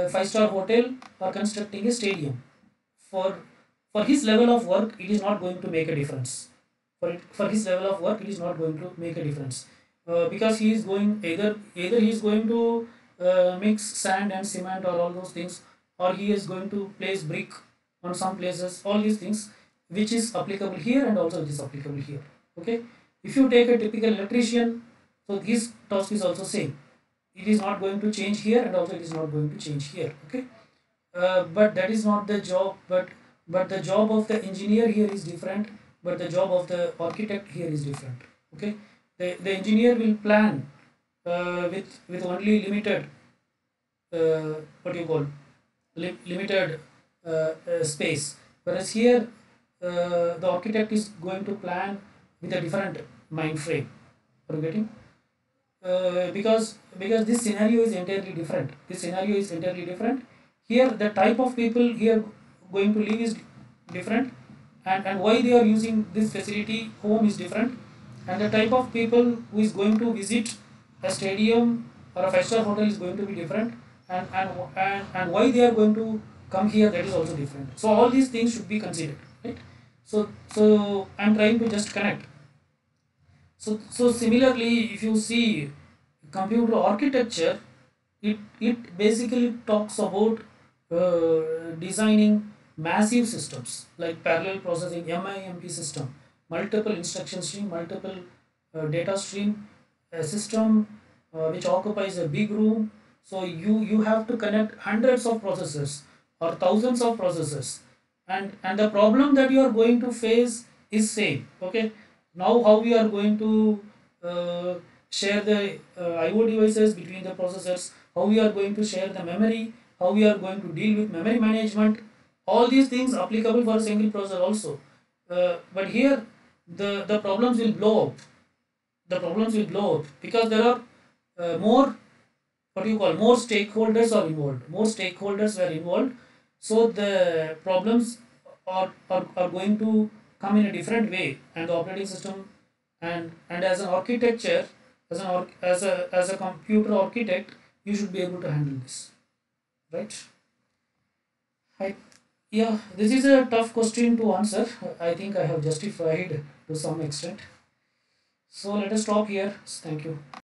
Speaker 1: five-star hotel or constructing a stadium. For for his level of work, it is not going to make a difference. For his level of work, it is not going to make a difference, because he is going either he is going to mix sand and cement or all those things, or he is going to place brick on some places. All these things, which is applicable here and also which is applicable here. Okay, if you take a typical electrician, so his task is also same. It is not going to change here and also it is not going to change here. Okay, but that is not the job. But the job of the engineer here is different, but the job of the architect here is different. Okay, the engineer will plan with only limited, what you call, limited space, whereas here the architect is going to plan with a different mind frame. Are you getting? Because this scenario is entirely different. This scenario is entirely different. Here the type of people here going to live is different, and why they are using this facility home is different, and the type of people who is going to visit a stadium or a five-star hotel is going to be different, and why they are going to come here, that is also different. So all these things should be considered, right? So I'm trying to just connect. So similarly, if you see computer architecture, it basically talks about designing massive systems like parallel processing, MIMP system, multiple instruction stream, multiple data stream, a system which occupies a big room. So you have to connect hundreds of processors or thousands of processors, and the problem that you are going to face is same. Okay, now how we are going to share the IO devices between the processors, how we are going to share the memory, how we are going to deal with memory management, all these things applicable for a single processor also. But here the problems will blow up. The problems will blow up because there are more, what do you call, more stakeholders are involved. More stakeholders were involved, so the problems are going to come in a different way, and the operating system, and as an architecture, as a computer architect, you should be able to handle this, right? I, yeah, this is a tough question to answer. I think I have justified to some extent. So let us stop here. Thank you.